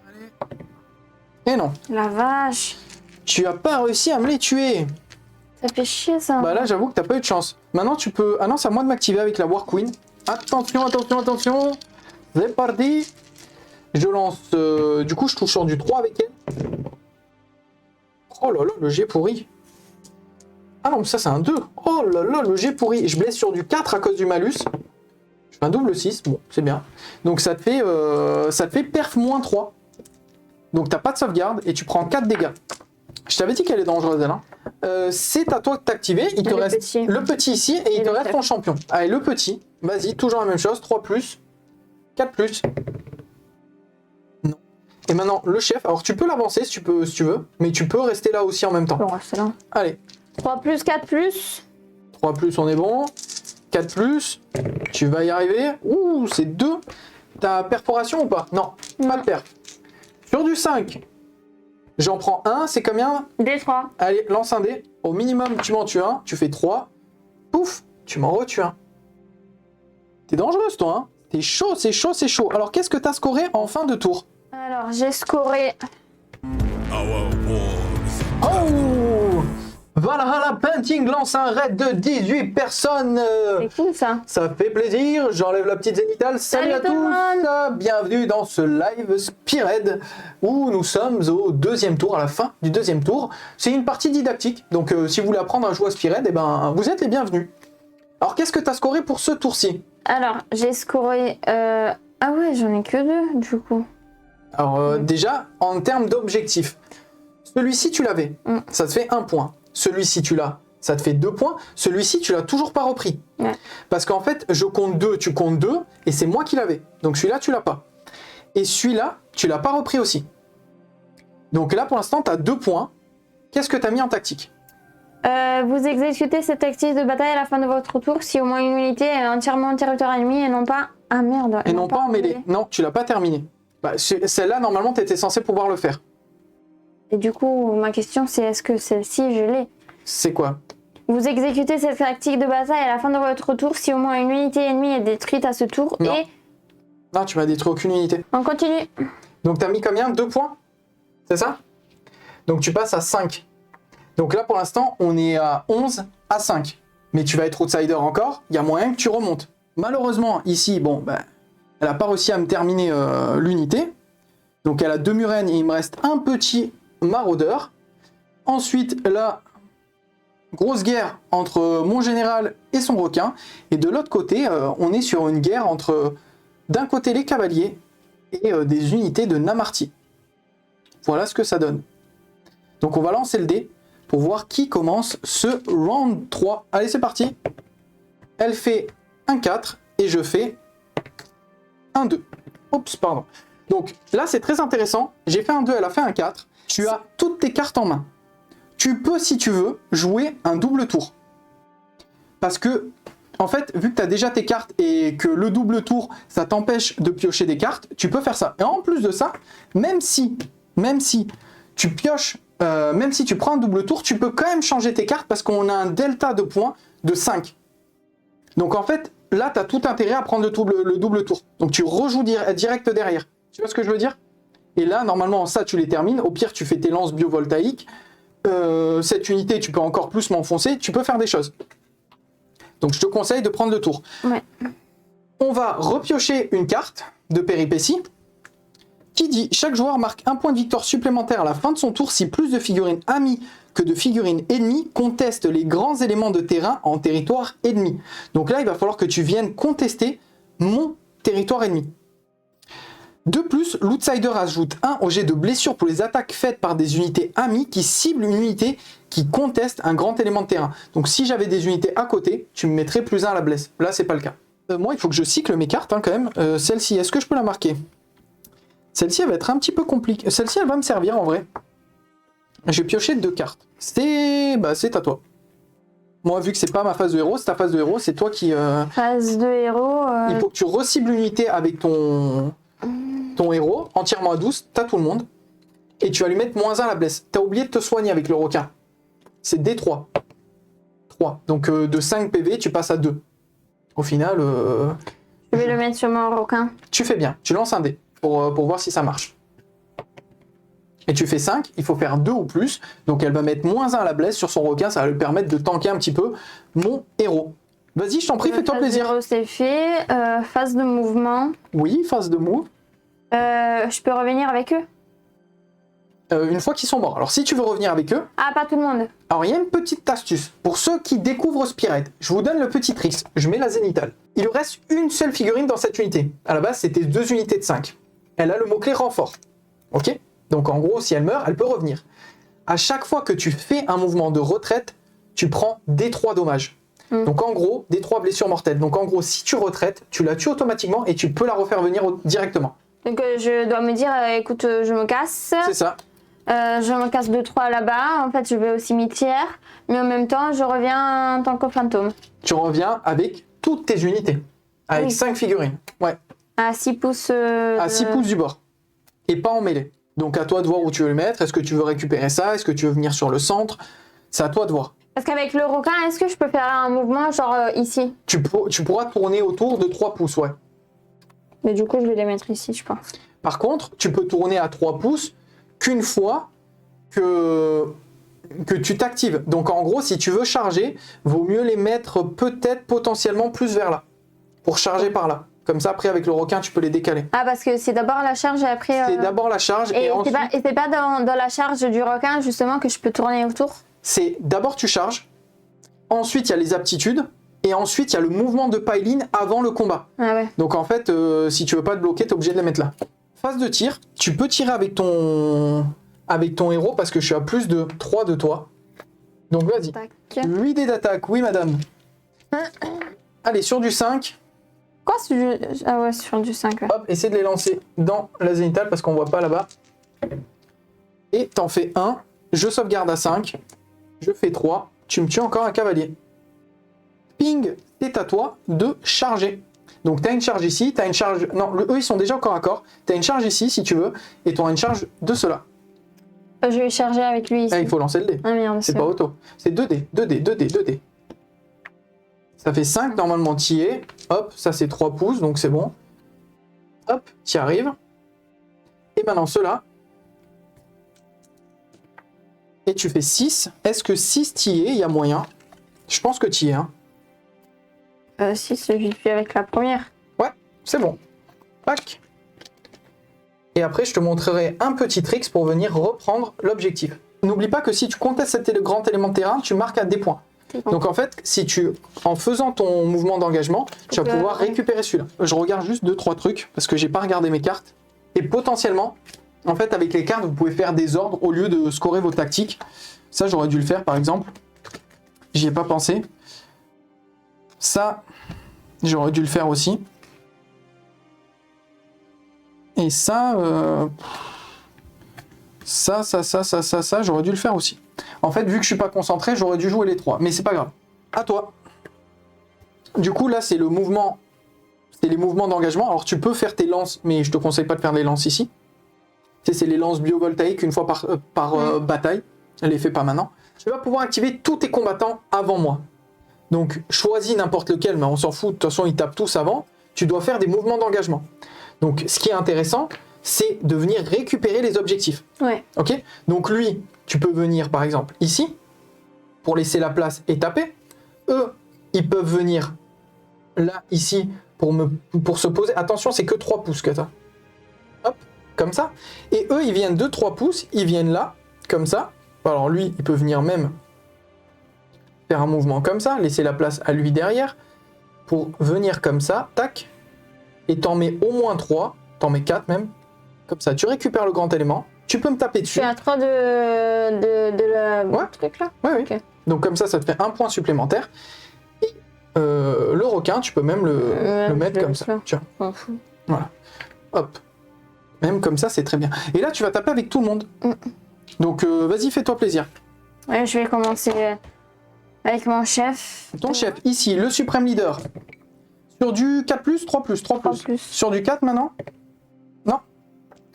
Et non. La vache. Tu as pas réussi à me les tuer. Ça fait chier, ça. Bah là, j'avoue que t'as pas eu de chance. Maintenant, tu peux... Ah non, c'est à moi de m'activer avec la War Queen. Attention, attention, attention. C'est parti. Je lance... Du coup, je touche sur du 3 avec elle. Oh là là, le jet pourri. Ah non, mais ça, c'est un 2. Oh là là, le jet pourri. Je blesse sur du 4 à cause du malus. Je fais un double 6. Bon, c'est bien. Donc, ça te fait perf moins 3. Donc, t'as pas de sauvegarde et tu prends 4 dégâts. Je t'avais dit qu'elle est dangereuse, elle. Hein. C'est à toi de t'activer. Il te reste le petit ici et il te reste ton champion. Allez, le petit. Vas-y, toujours la même chose. 3+, 4+. Non. Et maintenant, le chef. Alors, tu peux l'avancer si tu veux. Mais tu peux rester là aussi en même temps. Bon, reste là. Allez. 3 plus, 4 plus. 3+, on est bon. 4+, tu vas y arriver. Ouh, c'est 2. T'as perforation ou pas? Non, pas de perf. Sur du 5, j'en prends un, c'est combien? D3. Allez, lance un dé. Au minimum, tu m'en tues un. Tu fais 3. Pouf, tu m'en retues un. T'es dangereuse, toi, hein? T'es chaud, c'est chaud, c'est chaud. Alors, qu'est-ce que t'as scoré en fin de tour? Alors, j'ai scoré. Oh! Valhalla Painting lance un raid de 18 personnes. C'est cool, ça. Ça fait plaisir. J'enlève la petite zénithale. Salut à tout le monde. tous. Bienvenue dans ce live Spearhead où nous sommes au deuxième tour, à la fin du deuxième tour. C'est une partie didactique. Donc, si vous voulez apprendre à jouer à Spearhead, eh ben, vous êtes les bienvenus. Alors, qu'est-ce que tu as scoré pour ce tour-ci? Alors, j'ai scoré... Ah ouais, j'en ai que 2, du coup. Alors, déjà, en termes d'objectifs, celui-ci, tu l'avais. Ça te fait 1 point. Celui-ci, tu l'as. Ça te fait 2 points. Celui-ci, tu l'as toujours pas repris. Ouais. Parce qu'en fait, je compte 2, tu comptes 2, et c'est moi qui l'avais. Donc celui-là, tu l'as pas. Et celui-là, tu l'as pas repris aussi. Donc là, pour l'instant, tu as 2 points. Qu'est-ce que tu as mis en tactique? Vous exécutez cette tactique de bataille à la fin de votre tour si au moins une unité est entièrement en territoire ennemi et non pas... Ah merde. Et non pas en mêlée. Non, tu l'as pas terminé. Bah, celle-là, normalement, tu étais censé pouvoir le faire. Et du coup, ma question, c'est est-ce que celle-ci, je l'ai? C'est quoi? Vous exécutez cette tactique de bataille à la fin de votre tour si au moins une unité ennemie est détruite à ce tour. Non. Et Non, tu m'as détruit aucune unité. on continue. Donc, tu as mis combien? 2 points? C'est ça? Donc, tu passes à 5. Donc là, pour l'instant, on est à 11 à 5. Mais tu vas être outsider encore. Il y a moyen que tu remontes. Malheureusement, ici, bon, bah, elle n'a pas réussi à me terminer l'unité. Donc, elle a 2 murènes et il me reste un petit maraudeur. Ensuite, là, grosse guerre entre mon général et son requin. Et de l'autre côté, on est sur une guerre entre, d'un côté, les cavaliers et des unités de Namarti. Voilà ce que ça donne. Donc, on va lancer le dé pour voir qui commence ce round 3. Allez, c'est parti. Elle fait un 4 et je fais un 2. Oups, pardon. Donc là, c'est très intéressant. J'ai fait un 2, elle a fait un 4. Tu as toutes tes cartes en main. Tu peux, si tu veux, jouer un double tour. Parce que, en fait, vu que tu as déjà tes cartes et que le double tour, ça t'empêche de piocher des cartes, tu peux faire ça. Et en plus de ça, même si tu pioches, même si tu prends un double tour, tu peux quand même changer tes cartes parce qu'on a un delta de points de 5. Donc en fait, là, tu as tout intérêt à prendre le double tour. Donc tu rejoues direct derrière. Tu vois ce que je veux dire? Et là, normalement, ça, tu les termines. Au pire, tu fais tes lances biovoltaïques. Cette unité, tu peux encore plus m'enfoncer. Tu peux faire des choses. Donc je te conseille de prendre le tour. Ouais. On va repiocher une carte de péripétie qui dit chaque joueur marque un point de victoire supplémentaire à la fin de son tour si plus de figurines amies que de figurines ennemies contestent les grands éléments de terrain en territoire ennemi. Donc là, il va falloir que tu viennes contester mon territoire ennemi. De plus, l'outsider ajoute 1 au jet de blessure pour les attaques faites par des unités amies qui ciblent une unité qui conteste un grand élément de terrain. Donc si j'avais des unités à côté, tu me mettrais plus 1 à la blesse. Là, c'est pas le cas. Moi, il faut que je cycle mes cartes quand même. Celle-ci, est-ce que je peux la marquer? Celle-ci, elle va être un petit peu compliquée. Celle-ci, elle va me servir en vrai. Je vais piocher 2 cartes. C'est à toi. Moi, vu que c'est pas ma phase de héros, c'est ta phase de héros, c'est toi qui... Phase de héros... Il faut que tu recibles l'unité avec ton héros, entièrement à 12, t'as tout le monde. Et tu vas lui mettre -1 à la blesse. T'as oublié de te soigner avec le requin. C'est D3. 3. Donc de 5 PV, tu passes à 2. Au final... Je vais le mettre sur mon requin. Tu fais bien. Tu lances un dé pour voir si ça marche. Et tu fais 5, il faut faire 2 ou plus. Donc elle va mettre -1 à la blesse sur son requin. Ça va lui permettre de tanker un petit peu mon héros. Vas-y, je t'en prie, fais-toi plaisir. Phase de héros, c'est fait. Phase de mouvement. Oui, phase de move. Je peux revenir avec eux? Une fois qu'ils sont morts. Alors si tu veux revenir avec eux... Ah, pas tout le monde. Alors il y a une petite astuce. Pour ceux qui découvrent Spirit, je vous donne le petit trick. Je mets la zénithale. Il lui reste une seule figurine dans cette unité. À la base, c'était 2 unités de 5. Elle a le mot-clé renfort. Ok? Donc en gros, si elle meurt, elle peut revenir. À chaque fois que tu fais un mouvement de retraite, tu prends D3 dommages. Donc en gros, D3 blessures mortelles. Donc en gros, si tu retraites, tu la tues automatiquement et tu peux la refaire venir directement. Donc je dois me dire, écoute, je me casse. C'est ça. Je me casse 2-3 là-bas. En fait, je vais au cimetière. Mais en même temps, je reviens en tant que fantôme. Tu reviens avec toutes tes unités. Avec 5 figurines. Ouais. À 6 pouces. À 6 pouces du bord. Et pas en mêlée. Donc à toi de voir où tu veux le mettre. Est-ce que tu veux récupérer ça? Est-ce que tu veux venir sur le centre? C'est à toi de voir. Parce qu'avec le requin, est-ce que je peux faire un mouvement genre ici? Tu pourras tourner autour de 3 pouces, ouais. Mais du coup, je vais les mettre ici, je pense. Par contre, tu peux tourner à 3 pouces qu'une fois que tu t'actives. Donc en gros, si tu veux charger, vaut mieux les mettre peut-être potentiellement plus vers là. Pour charger par là. Comme ça, après, avec le requin, tu peux les décaler. Ah, parce que c'est d'abord la charge et après... C'est d'abord la charge et ensuite... c'est pas dans la charge du requin, justement, que je peux tourner autour? C'est d'abord tu charges, ensuite il y a les aptitudes, et ensuite il y a le mouvement de piling avant le combat. Ah ouais. Donc en fait, si tu veux pas te bloquer, tu es obligé de les mettre là. Phase de tir, tu peux tirer avec ton héros parce que je suis à plus de 3 de toi. Donc vas-y. 8 dés d'attaque, oui madame. Allez, sur du 5. Quoi Ah ouais, sur du 5. Ouais. Hop, essaie de les lancer dans la zénithale parce qu'on voit pas là-bas. Et t'en fais 1. Je sauvegarde à 5. Je fais 3. Tu me tues encore un cavalier. Ping, c'est à toi de charger. Donc tu as une charge ici, tu as une charge... Non, eux ils sont déjà au corps à corps. Tu as une charge ici si tu veux, et tu auras une charge de cela. Je vais charger avec lui ici. Ah, il faut lancer le dé. Ah merde, c'est pas auto. C'est 2 dés, 2 dés, 2 dés, 2 dés. Ça fait 5 normalement tu y es. Hop, ça c'est 3 pouces, donc c'est bon. Hop, tu y arrives. Et maintenant cela. Et tu fais 6. Est-ce que 6 tu y es? Il y a moyen. Je pense que tu y es. Hein. 6, j'y suis avec la première. Ouais, c'est bon. Tac. Et après, je te montrerai un petit trick pour venir reprendre l'objectif. N'oublie pas que si tu contestes cet grand élément de terrain, tu marques à des points. Bon. Donc en fait, en faisant ton mouvement d'engagement, tu vas pouvoir récupérer celui-là. Je regarde juste 2-3 trucs parce que j'ai pas regardé mes cartes. Et potentiellement, en fait, avec les cartes, vous pouvez faire des ordres au lieu de scorer vos tactiques. Ça, j'aurais dû le faire par exemple. J'y ai pas pensé. Ça, j'aurais dû le faire aussi. Et ça, ça, j'aurais dû le faire aussi. En fait, vu que je suis pas concentré, j'aurais dû jouer les 3. Mais c'est pas grave. À toi. Du coup, là, c'est le mouvement. C'est les mouvements d'engagement. Alors, tu peux faire tes lances, mais je te conseille pas de faire des lances ici. C'est les lances biovoltaïques une fois par bataille. Elle les fait pas maintenant. Tu vas pouvoir activer tous tes combattants avant moi. Donc, choisis n'importe lequel, mais on s'en fout. De toute façon, ils tapent tous avant. Tu dois faire des mouvements d'engagement. Donc, ce qui est intéressant, c'est de venir récupérer les objectifs. Ouais. Ok? Donc, lui, tu peux venir, par exemple, ici, pour laisser la place et taper. Eux, ils peuvent venir là, ici, pour se poser. Attention, c'est que 3 pouces que t'as. Hop, comme ça. Et eux, ils viennent de 3 pouces, ils viennent là, comme ça. Alors lui, il peut venir même faire un mouvement comme ça, laisser la place à lui derrière, pour venir comme ça, tac, et t'en mets au moins 3, t'en mets 4 même, comme ça. Tu récupères le grand élément, tu peux me taper Je dessus. suis à 3 de la Ouais. truc là. Oui, oui. Ok. Donc comme ça te fait un point supplémentaire. Et le requin, tu peux même le mettre comme ça. Tiens, M'en fous. voilà. Hop. Même comme ça, c'est très bien. Et là, tu vas taper avec tout le monde. Donc vas-y, fais-toi plaisir. Ouais, je vais commencer avec mon chef. Ton chef, ici, le suprême leader. Sur du 4+, 3+, 3+. Sur du 4 maintenant? Non.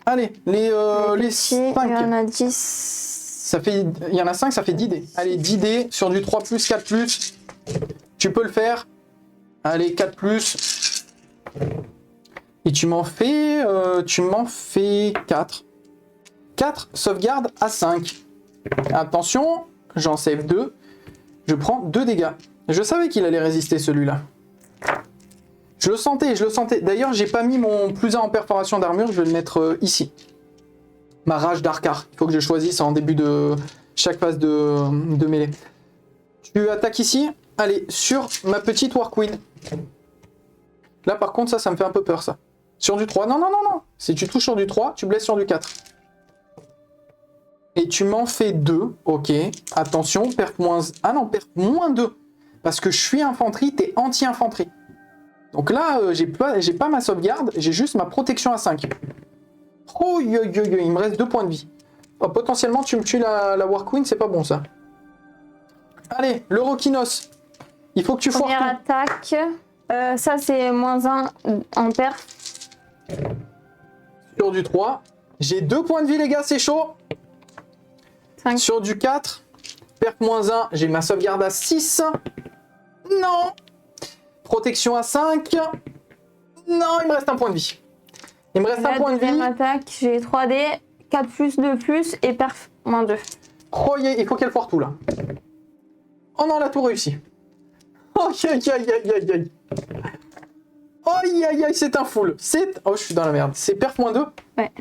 Allez, les petits, 5. il y en a 10. Ça fait, il y en a 5, ça fait 10 dés. Allez, 10 dés sur du 3+, 4+. Tu peux le faire. Allez, 4+. Et tu m'en fais 4. 4, sauvegarde à 5. Attention, j'en save 2. Je prends 2 dégâts. Je savais qu'il allait résister celui-là. Je le sentais, je le sentais. D'ailleurs, j'ai pas mis mon +1 en perforation d'armure, je vais le mettre ici. Ma rage d'Arcar. Il faut que je choisisse en début de chaque phase de mêlée. Tu attaques ici. Allez, sur ma petite War Queen. Là, par contre, ça me fait un peu peur, ça. Sur du 3. Non, non, non, non. Si tu touches sur du 3, tu blesses sur du 4. Et tu m'en fais 2. Ok. Attention, perf moins... Ah non, perf moins 2. Parce que je suis infanterie, t'es anti-infanterie. Donc là, j'ai pas ma sauvegarde, j'ai juste ma protection à 5. Oh, il me reste 2 points de vie. Oh, potentiellement, tu me tues la War Queen, c'est pas bon, ça. Allez, le Rockinos. Il faut que tu foires Première tout. attaque. Ça, c'est -1 en perf. Sur du 3. J'ai 2 points de vie, les gars, c'est chaud. 5. Sur du 4. Perf -1, j'ai ma sauvegarde à 6. Non. Protection à 5. Non, il me reste un point de vie. Il me reste un point de vie. Deuxième attaque, j'ai 3D, 4+, 2+, et perf -2. Oh, il faut qu'elle foire tout, là. Oh non, elle a tout réussi. Oh, aïe, aïe, aïe, aïe, aïe. Aïe, aïe, aïe, c'est un full. Oh, je suis dans la merde. C'est perf -2? Ouais.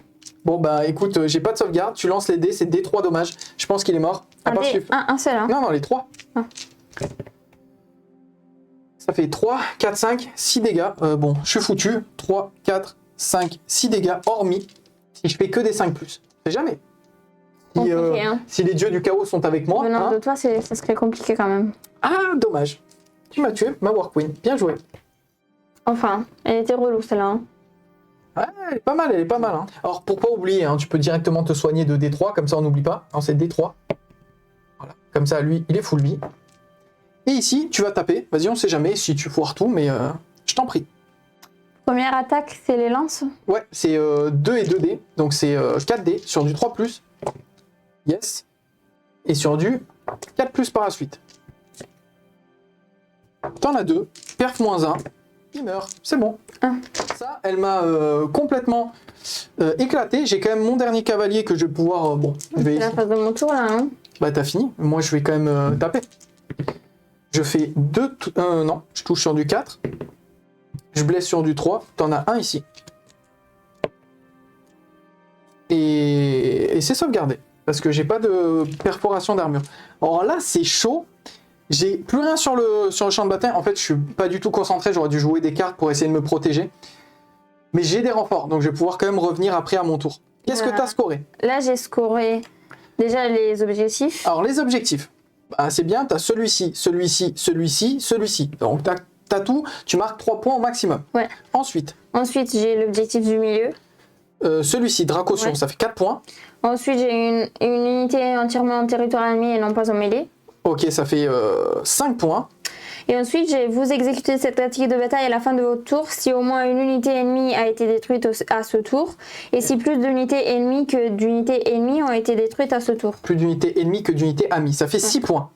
Bon, bah, écoute, j'ai pas de sauvegarde. Tu lances les dés, c'est D3 dommage. Je pense qu'il est mort. Un seul, hein. Non, non, les 3. Ah. Ça fait 3, 4, 5, 6 dégâts. Bon, je suis foutu. 3, 4, 5, 6 dégâts, hormis si je fais que des 5+. C'est jamais. Compliqué, hein. Si les dieux du chaos sont avec moi. Venant Hein. de toi, ça serait compliqué quand même. Ah, dommage. Tu m'as tué, ma War Queen. Bien joué. Enfin, elle était relou celle-là. Hein. Ouais, elle est pas mal, elle est pas mal. Hein. Alors, pour pas oublier, hein, tu peux directement te soigner de D3, comme ça on n'oublie pas. Non, c'est D3. Voilà. Comme ça, lui, il est full vie. Et ici, tu vas taper. Vas-y, on sait jamais si tu foires tout, mais je t'en prie. Première attaque, c'est les lances. Ouais, c'est 2 et 2D. Donc c'est 4D sur du 3+. Yes. Et sur du 4+ par la suite. T'en as 2. Perf -1. Il meurt. C'est bon. Ah. Ça, elle m'a complètement éclaté. J'ai quand même mon dernier cavalier que je vais pouvoir... bon, je vais... C'est la phase de mon tour là, hein. Bah t'as fini. Moi, je vais quand même taper. Je fais 2... non, je touche sur du 4. Je blesse sur du 3. T'en as un ici. Et c'est sauvegardé. Parce que j'ai pas de perforation d'armure. Alors là, c'est chaud. J'ai plus rien sur le champ de bataille. En fait, je suis pas du tout concentré. J'aurais dû jouer des cartes pour essayer de me protéger. Mais j'ai des renforts. Donc je vais pouvoir quand même revenir après à mon tour. Qu'est-ce que t'as scoré? Là, j'ai scoré déjà les objectifs. Alors les objectifs. Bah, c'est bien. T'as celui-ci, celui-ci, celui-ci, celui-ci. Donc t'as tout. Tu marques 3 points au maximum. Ouais. Ensuite, j'ai l'objectif du milieu. celui-ci, Dracotion, Ouais. ça fait 4 points. Ensuite, j'ai une unité entièrement en territoire ennemi et non pas en mêlée. Ok, ça fait 5 points. Et ensuite, vous exécutez cette tactique de bataille à la fin de votre tour si au moins une unité ennemie a été détruite à ce tour et si plus d'unités ennemies que d'unités ennemies ont été détruites à ce tour. Plus d'unités ennemies que d'unités amies. Ça fait 6 points.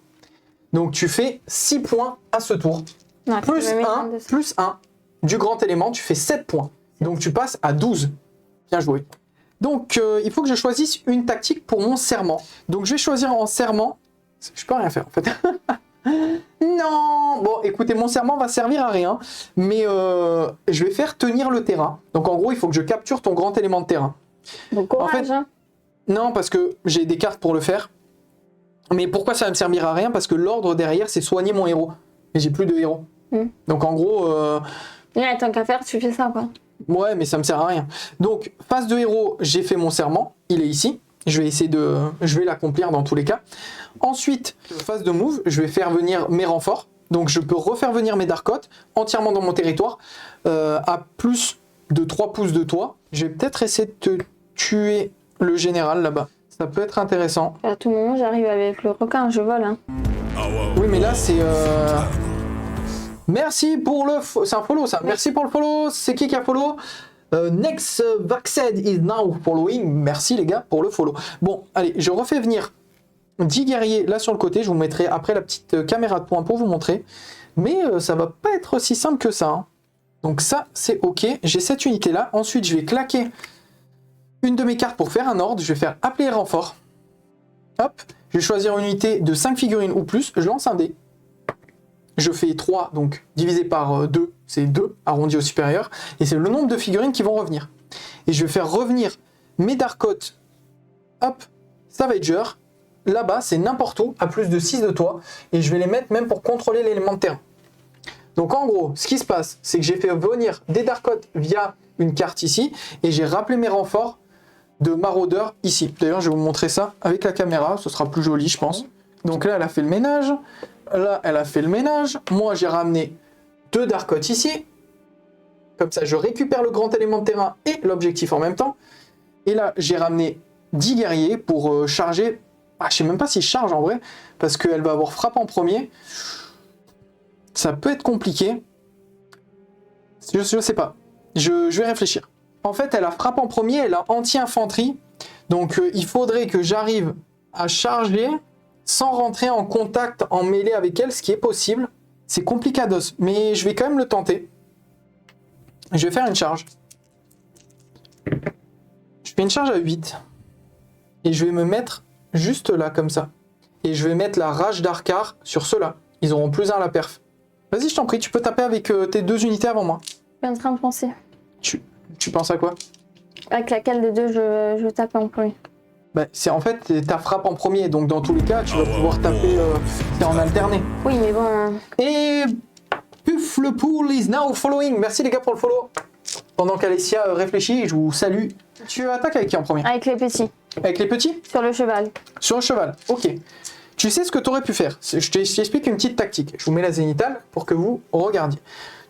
Donc tu fais 6 points à ce tour. Ouais, Plus 1 du grand élément, tu fais 7 points. Donc tu passes à 12. Bien joué. Donc il faut que je choisisse une tactique pour mon serment. Donc je vais choisir en serment. Je peux rien faire en fait. Non. Bon, écoutez, mon serment va servir à rien, mais je vais faire tenir le terrain. Donc en gros, il faut que je capture ton grand élément de terrain. Bon courage, En fait, hein. Non, parce que j'ai des cartes pour le faire. Mais pourquoi ça va me servir à rien? Parce que l'ordre derrière, c'est soigner mon héros. Et j'ai plus de héros. Donc en gros... Ouais, tant qu'à faire, tu fais ça, quoi. Ouais, mais ça me sert à rien. Donc, phase de héros, j'ai fait mon serment. Il est ici. Je vais essayer de... Je vais l'accomplir dans tous les cas. Ensuite, phase de move, je vais faire venir mes renforts. Donc, je peux refaire venir mes Darkoth entièrement dans mon territoire à plus de 3 pouces de toi. Je vais peut-être essayer de te tuer le général là-bas. Ça peut être intéressant. À tout moment, j'arrive avec le requin, je vole, hein. Oui, mais là, c'est... Merci pour le... C'est un follow, ça. Merci pour le follow. C'est qui a follow? Next Vaxed is now following. Merci, les gars, pour le follow. Bon, allez, je refais venir 10 guerriers là sur le côté. Je vous mettrai après la petite caméra de poing pour vous montrer. Mais ça va pas être aussi simple que ça, hein. Donc ça, c'est OK. J'ai cette unité-là. Ensuite, je vais claquer une de mes cartes pour faire un ordre. Je vais faire appeler renfort. Hop. Je vais choisir une unité de 5 figurines ou plus. Je lance un dé. Je fais 3, donc divisé par 2, c'est 2, arrondi au supérieur. Et c'est le nombre de figurines qui vont revenir. Et je vais faire revenir mes Darkoth, hop, Savager. Là-bas, c'est n'importe où, à plus de 6 de toi. Et je vais les mettre même pour contrôler l'élément de terrain. Donc en gros, ce qui se passe, c'est que j'ai fait venir des Darkoth via une carte ici. Et j'ai rappelé mes renforts de maraudeurs ici. D'ailleurs, je vais vous montrer ça avec la caméra. Ce sera plus joli, je pense. Donc là, elle a fait le ménage. Là, elle a fait le ménage. Moi, j'ai ramené 2 Darkoth ici. Comme ça, je récupère le grand élément de terrain et l'objectif en même temps. Et là, j'ai ramené 10 guerriers pour charger. Ah, je sais même pas si je charge en vrai. Parce qu'elle va avoir frappe en premier. Ça peut être compliqué. Je sais pas. Je vais réfléchir. En fait, elle a frappe en premier. Elle a anti-infanterie. Donc, il faudrait que j'arrive à charger sans rentrer en contact, en mêlée avec elle, ce qui est possible. C'est complicados, mais je vais quand même le tenter. Je vais faire une charge. Je fais une charge à 8. Et je vais me mettre juste là, comme ça. Et je vais mettre la rage d'Arcar sur ceux-là. Ils auront plus 1 à la perf. Vas-y, je t'en prie, tu peux taper avec tes 2 unités avant moi. Je suis en train de penser. Tu penses à quoi? Avec laquelle des deux je tape en premier? Bah, c'est en fait ta frappe en premier, donc dans tous les cas, tu vas pouvoir taper c'est en alterné. Oui, mais bon... Et Puff le pool is now following. Merci les gars pour le follow. Pendant qu'Alessia réfléchit, je vous salue. Tu attaques avec qui en premier? Avec les petits. Avec les petits? Sur le cheval. Sur le cheval, ok. Tu sais ce que tu aurais pu faire. Je t'explique une petite tactique. Je vous mets la zénithale pour que vous regardiez.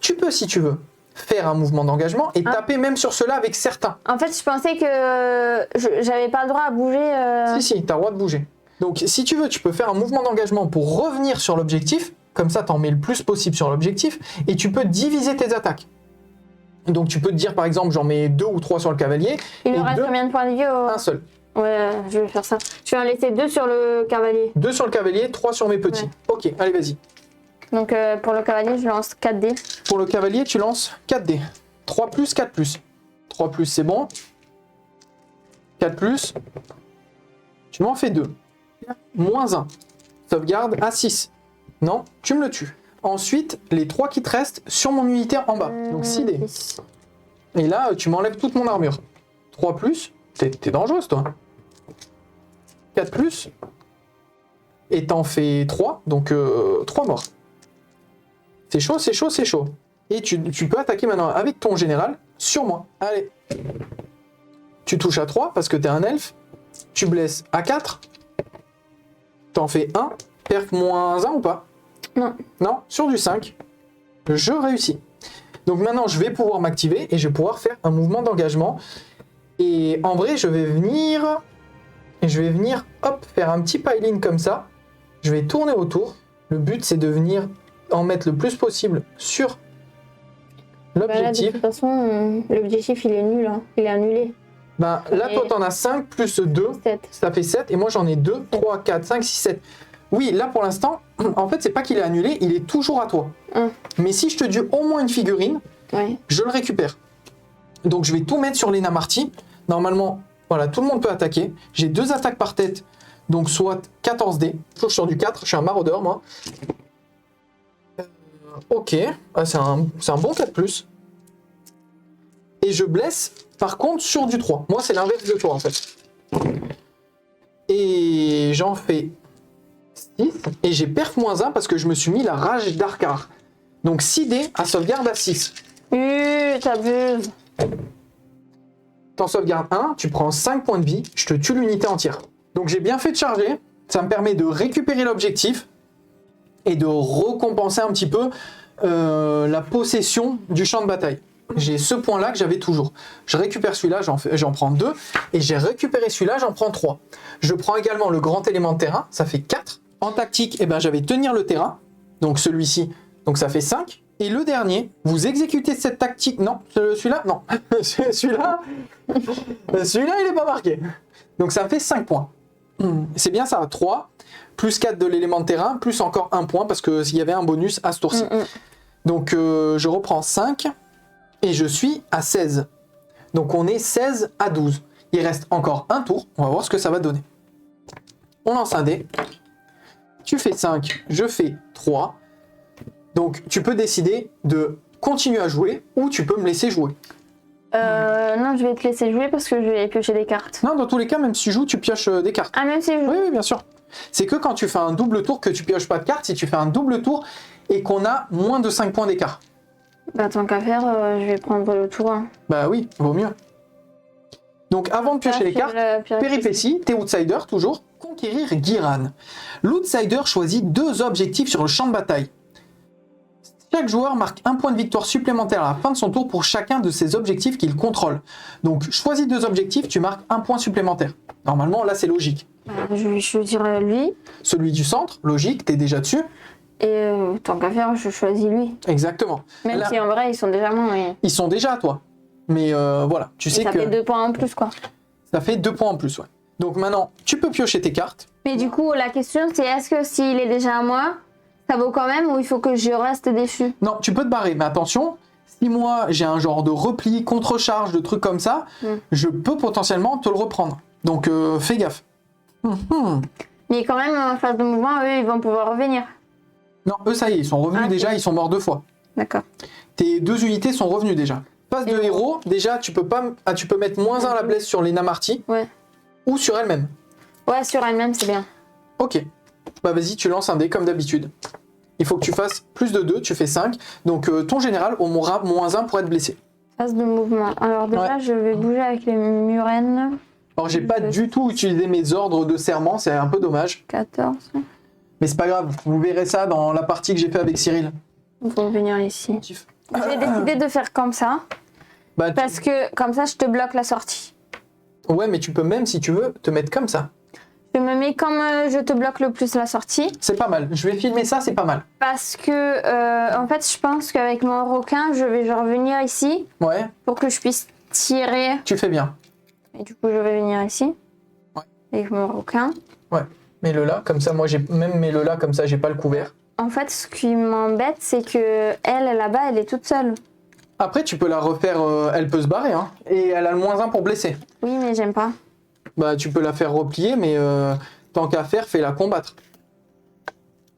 Tu peux, si tu veux, faire un mouvement d'engagement et taper même sur cela avec certains. En fait, je pensais que j'avais pas le droit à bouger. Si, tu as le droit de bouger. Donc, si tu veux, tu peux faire un mouvement d'engagement pour revenir sur l'objectif. Comme ça, tu en mets le plus possible sur l'objectif. Et tu peux diviser tes attaques. Donc, tu peux te dire, par exemple, j'en mets 2 ou 3 sur le cavalier. Il me reste combien de points de vie Un seul. Ouais, je vais faire ça. Je vais en laisser 2 sur le cavalier. 2 sur le cavalier, 3 sur mes petits. Ouais. Ok, allez, vas-y. Donc, pour le cavalier, je lance 4 dés. Pour le cavalier, tu lances 4 dés. 3 plus, 4 plus. 3 plus, c'est bon. 4 plus. Tu m'en fais 2. Moins 1. Sauvegarde à 6. Non, tu me le tues. Ensuite, les 3 qui te restent sur mon unité en bas. Donc 6 dés. Et là, tu m'enlèves toute mon armure. 3 plus. T'es dangereuse, toi. 4 plus. Et t'en fais 3. Donc 3 morts. C'est chaud, c'est chaud, c'est chaud. Et tu peux attaquer maintenant avec ton général sur moi. Allez. Tu touches à 3 parce que t'es un elfe. Tu blesses à 4. T'en fais 1. Perf moins 1 ou pas? Non. Non, sur du 5. Je réussis. Donc maintenant, je vais pouvoir m'activer et je vais pouvoir faire un mouvement d'engagement. Et en vrai, je vais venir, hop, faire un petit pile-in comme ça. Je vais tourner autour. Le but, c'est de venir en mettre le plus possible sur l'objectif. De toute façon, l'objectif, il est nul. Hein. Il est annulé. Ben, là, toi, t'en as 5 plus 2. 7. Ça fait 7. Et moi, j'en ai 2, 3, 4, 5, 6, 7. Oui, là, pour l'instant, en fait, c'est pas qu'il est annulé, il est toujours à toi. Mais si je te dis au moins une figurine, je le récupère. Donc, je vais tout mettre sur Lena Marty. Normalement, voilà, tout le monde peut attaquer. J'ai 2 attaques par tête, donc soit 14 dés. Toujours sur du 4, je suis un maraudeur, moi. Ok, ah, c'est un bon 4+. Et je blesse, par contre, sur du 3. Moi, c'est l'inverse de toi, en fait. Et j'en fais 6. Et j'ai perf -1 parce que je me suis mis la rage d'Arcar. Donc 6 dés à sauvegarde à 6. T'abuses. T'en sauvegardes 1, tu prends 5 points de vie, je te tue l'unité entière. Donc j'ai bien fait de charger. Ça me permet de récupérer l'objectif et de récompenser un petit peu la possession du champ de bataille. J'ai ce point-là que j'avais toujours. Je récupère celui-là, j'en prends 2. Et j'ai récupéré celui-là, j'en prends 3. Je prends également le grand élément de terrain, ça fait 4. En tactique, j'avais tenir le terrain, donc celui-ci, donc ça fait 5. Et le dernier, vous exécutez cette tactique... Non, celui-là, non. celui-là, il n'est pas marqué. Donc ça me fait 5 points. C'est bien ça, 3, plus 4 de l'élément de terrain, plus encore 1 point, parce qu'il y avait un bonus à ce tour-ci. Donc je reprends 5... Et je suis à 16. Donc on est 16 à 12. Il reste encore un tour. On va voir ce que ça va donner. On lance un dé. Tu fais 5, je fais 3. Donc tu peux décider de continuer à jouer ou tu peux me laisser jouer. Non, je vais te laisser jouer parce que je vais piocher des cartes. Non, dans tous les cas, même si tu joues, tu pioches des cartes. Ah, même si je joue. Oui, bien sûr. C'est que quand tu fais un double tour que tu pioches pas de cartes. Si tu fais un double tour et qu'on a moins de 5 points d'écart. Bah, tant qu'à faire, je vais prendre le tour. Hein. Bah oui, vaut mieux. Donc avant de piocher les cartes, péripétie, t'es outsider toujours, conquérir Giran. L'outsider choisit 2 objectifs sur le champ de bataille. Chaque joueur marque un point de victoire supplémentaire à la fin de son tour pour chacun de ses objectifs qu'il contrôle. Donc choisis 2 objectifs, tu marques un point supplémentaire. Normalement là c'est logique. Je dirais lui. Celui du centre, logique, t'es déjà dessus. Et tant qu'à faire, je choisis lui. Exactement. Même là, si en vrai, ils sont déjà moins. Mais... Ils sont déjà à toi. Mais voilà, tu sais ça que... fait 2 points en plus, quoi. Ça fait 2 points en plus, ouais. Donc maintenant, tu peux piocher tes cartes. Mais du coup, la question, c'est est-ce que s'il est déjà à moi, ça vaut quand même ou il faut que je reste déçu? Non, tu peux te barrer, mais attention, si moi j'ai un genre de repli, contre-charge, de trucs comme ça, je peux potentiellement te le reprendre. Donc fais gaffe. Mais quand même, en phase de mouvement, eux, ils vont pouvoir revenir. Non, eux, ça y est, ils sont revenus déjà, ils sont morts 2 fois. D'accord. Tes 2 unités sont revenues déjà. Phase de héros, déjà, tu peux mettre -1 à la blesse sur Lena Marty. Ouais. Ou sur elle-même. Ouais, sur elle-même, c'est bien. Ok. Bah vas-y, tu lances un dé comme d'habitude. Il faut que tu fasses plus de 2, tu fais 5. Donc ton général aura -1 pour être blessé. Phase de mouvement. Alors déjà, je vais bouger avec les murènes. Alors j'ai pas du tout utilisé mes ordres de serment, c'est un peu dommage. 14. Mais c'est pas grave, vous verrez ça dans la partie que j'ai fait avec Cyril. Il faut venir ici. J'ai décidé de faire comme ça. Bah, parce que comme ça, je te bloque la sortie. Ouais, mais tu peux même, si tu veux, te mettre comme ça. Je me mets comme je te bloque le plus la sortie. C'est pas mal. Je vais filmer ça, c'est pas mal. Parce que, en fait, je pense qu'avec mon requin, je vais genre venir ici. Ouais. Pour que je puisse tirer. Tu fais bien. Et du coup, je vais venir ici. Ouais. Avec mon requin. Ouais. Mets-le là, comme ça, moi, mets-le là, comme ça, j'ai pas le couvert. En fait, ce qui m'embête, c'est que elle, là-bas, elle est toute seule. Après, tu peux la refaire, elle peut se barrer, hein. Et elle a le -1 pour blesser. Oui, mais j'aime pas. Bah, tu peux la faire replier, mais tant qu'à faire, fais-la combattre.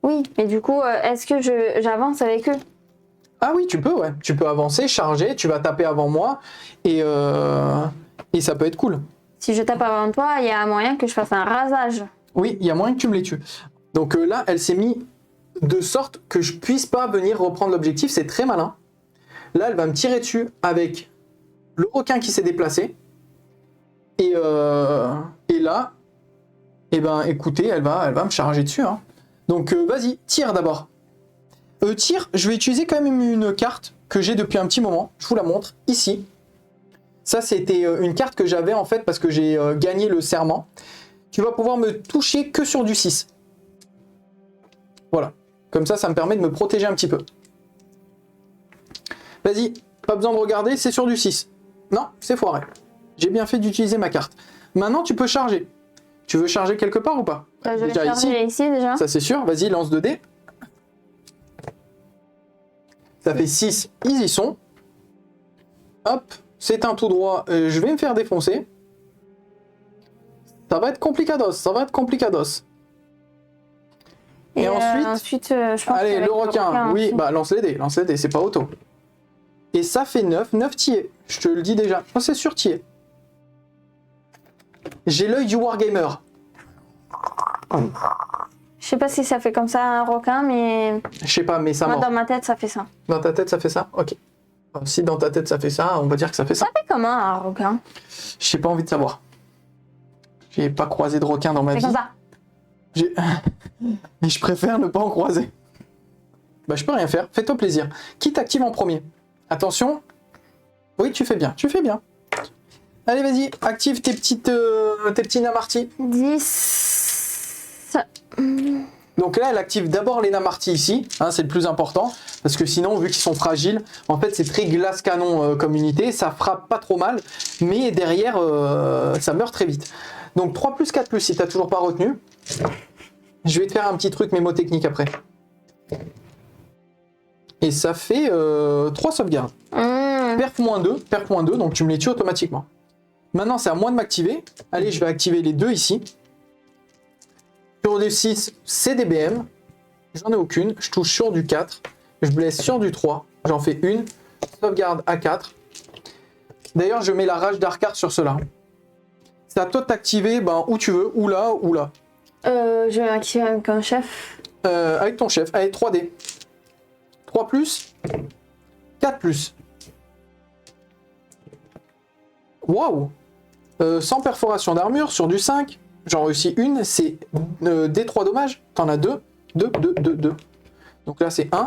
Oui, mais du coup, est-ce que j'avance avec eux? Ah oui, tu peux, ouais. Tu peux avancer, charger, tu vas taper avant moi, et ça peut être cool. Si je tape avant toi, il y a moyen que je fasse un rasage. Oui, il y a moyen que tu me les tues. Donc là, elle s'est mise de sorte que je puisse pas venir reprendre l'objectif, c'est très malin. Là, elle va me tirer dessus avec le requin qui s'est déplacé. Et là, eh ben, écoutez, elle va me charger dessus. Hein. Donc, vas-y, tire d'abord. Tire, je vais utiliser quand même une carte que j'ai depuis un petit moment. Je vous la montre, ici. Ça, c'était une carte que j'avais, en fait, parce que j'ai gagné le serment. Tu vas pouvoir me toucher que sur du 6. Voilà. Comme ça, ça me permet de me protéger un petit peu. Vas-y, pas besoin de regarder, c'est sur du 6. Non, c'est foiré. J'ai bien fait d'utiliser ma carte. Maintenant, tu peux charger. Tu veux charger quelque part ou pas? Je vais charger ici déjà. Ça, c'est sûr. Vas-y, lance 2 dés. Ça fait 6. Ils y sont. Hop, c'est un tout droit. Je vais me faire défoncer. Ça va être complicados. Ça va être complicados. Et ensuite, je pense allez, qu'avec le requin. Oui, aussi. bah lance les dés, c'est pas auto. Et ça fait 9 tiers. Je te le dis déjà. Oh, c'est sûr tiers. J'ai l'œil du wargamer. Je sais pas si ça fait comme ça un requin, mais Je sais pas, mais ça moi mord. dans ma tête ça fait ça. Dans ta tête, ça fait ça? Ok. Si dans ta tête, ça fait ça, on va dire que ça fait ça. Ça fait comment un requin? J'ai pas envie de savoir. J'ai pas croisé de requin dans ma C'est vie. comme ça. Mais je préfère ne pas en croiser. Bah, je peux rien faire. Fais-toi plaisir. Qui t'active en premier? Attention. Oui, tu fais bien. Tu fais bien. Allez, vas-y. Active tes petits Namarty. 10. Donc là, elle active d'abord les Namarty ici. Hein, c'est le plus important. Parce que sinon, vu qu'ils sont fragiles, en fait, c'est très glace canon comme unité. Ça frappe pas trop mal. Mais derrière, ça meurt très vite. Donc 3 plus 4 plus, si t'as toujours pas retenu. Je vais te faire un petit truc mémotechnique après. Et ça fait 3 sauvegardes. Perf moins 2, donc tu me les tues automatiquement. Maintenant, c'est à moi de m'activer. Allez, je vais activer les deux ici. Sur du 6, c'est des BM. J'en ai aucune. Je touche sur du 4. Je blesse sur du 3. J'en fais une. Sauvegarde à 4. D'ailleurs, je mets la rage d'Arcard sur cela. C'est à toi de t'activer où tu veux, ou là, ou là. Je vais m'activer avec un chef. Avec ton chef. Allez, 3D. 3 plus. 4 plus. Waouh! Sans perforation d'armure, sur du 5. J'en réussis une. C'est des 3 dommages. T'en as 2. 2. Donc là, c'est 1.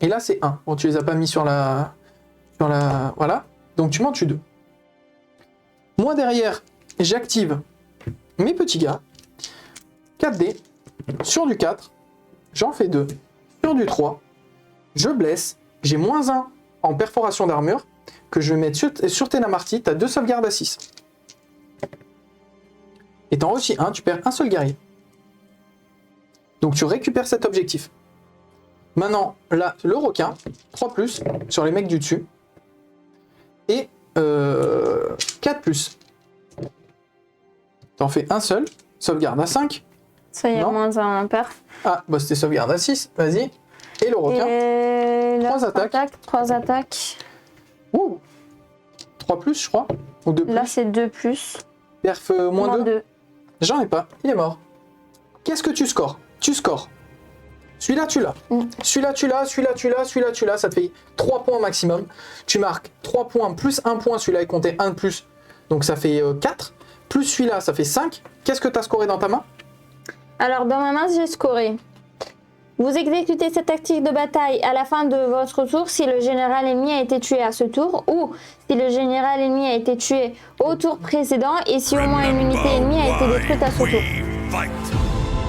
Et là, c'est 1. Bon, tu les as pas mis sur la... Voilà. Donc tu m'en tues 2. Moi, derrière, j'active mes petits gars. 4D. Sur du 4. J'en fais 2. Sur du 3. Je blesse. J'ai moins 1 en perforation d'armure que je vais mettre sur tes Namarty. Tu as 2 sauvegardes à 6. Et t'en réussis 1, tu perds un seul guerrier. Donc tu récupères cet objectif. Maintenant, là, le requin, 3 plus sur les mecs du dessus. Et 4 plus. T'en fais un seul, sauvegarde à 5. Ça y est, Non. moins un perf. Ah, bah c'était sauvegarde à 6, vas-y. Et le requin, Et là, 3 attaques. 3 attaques. Ouh. 3 plus, je crois. Ou 2 plus. Là, c'est 2 plus. Perf moins 2. 2. J'en ai pas, il est mort. Qu'est-ce que tu scores? Tu scores. Celui-là, tu l'as. Celui-là, tu l'as. Celui-là, tu l'as. Celui-là, tu l'as. Ça te fait 3 points maximum. Tu marques 3 points plus 1 point. Celui-là est compté 1 de plus. Donc ça fait 4. Plus celui-là, ça fait 5. Qu'est-ce que tu as scoré dans ta main? Alors, dans ma main, j'ai scoré. Vous exécutez cette tactique de bataille à la fin de votre tour si le général ennemi a été tué à ce tour ou si le général ennemi a été tué au tour précédent et si au moins une unité ennemie a été détruite à ce tour.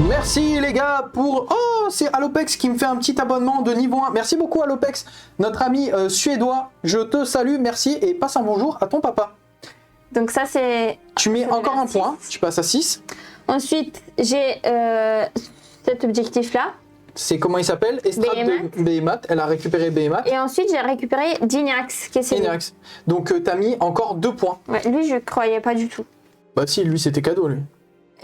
Merci les gars pour... Oh, c'est Alopex qui me fait un petit abonnement de niveau 1. Merci beaucoup Alopex, notre ami suédois. Je te salue, merci et passe un bonjour à ton papa. Donc ça, c'est... Tu mets encore un 6. point, tu passes à 6. Ensuite, j'ai cet objectif-là. C'est comment il s'appelle? Estrade de Behemoth. Elle a récupéré Behemoth. Et ensuite, j'ai récupéré Dinax, qui est celui. Dinax. Donc t'as mis encore 2 points. Ouais, lui, je croyais pas du tout. Bah si, lui c'était cadeau lui.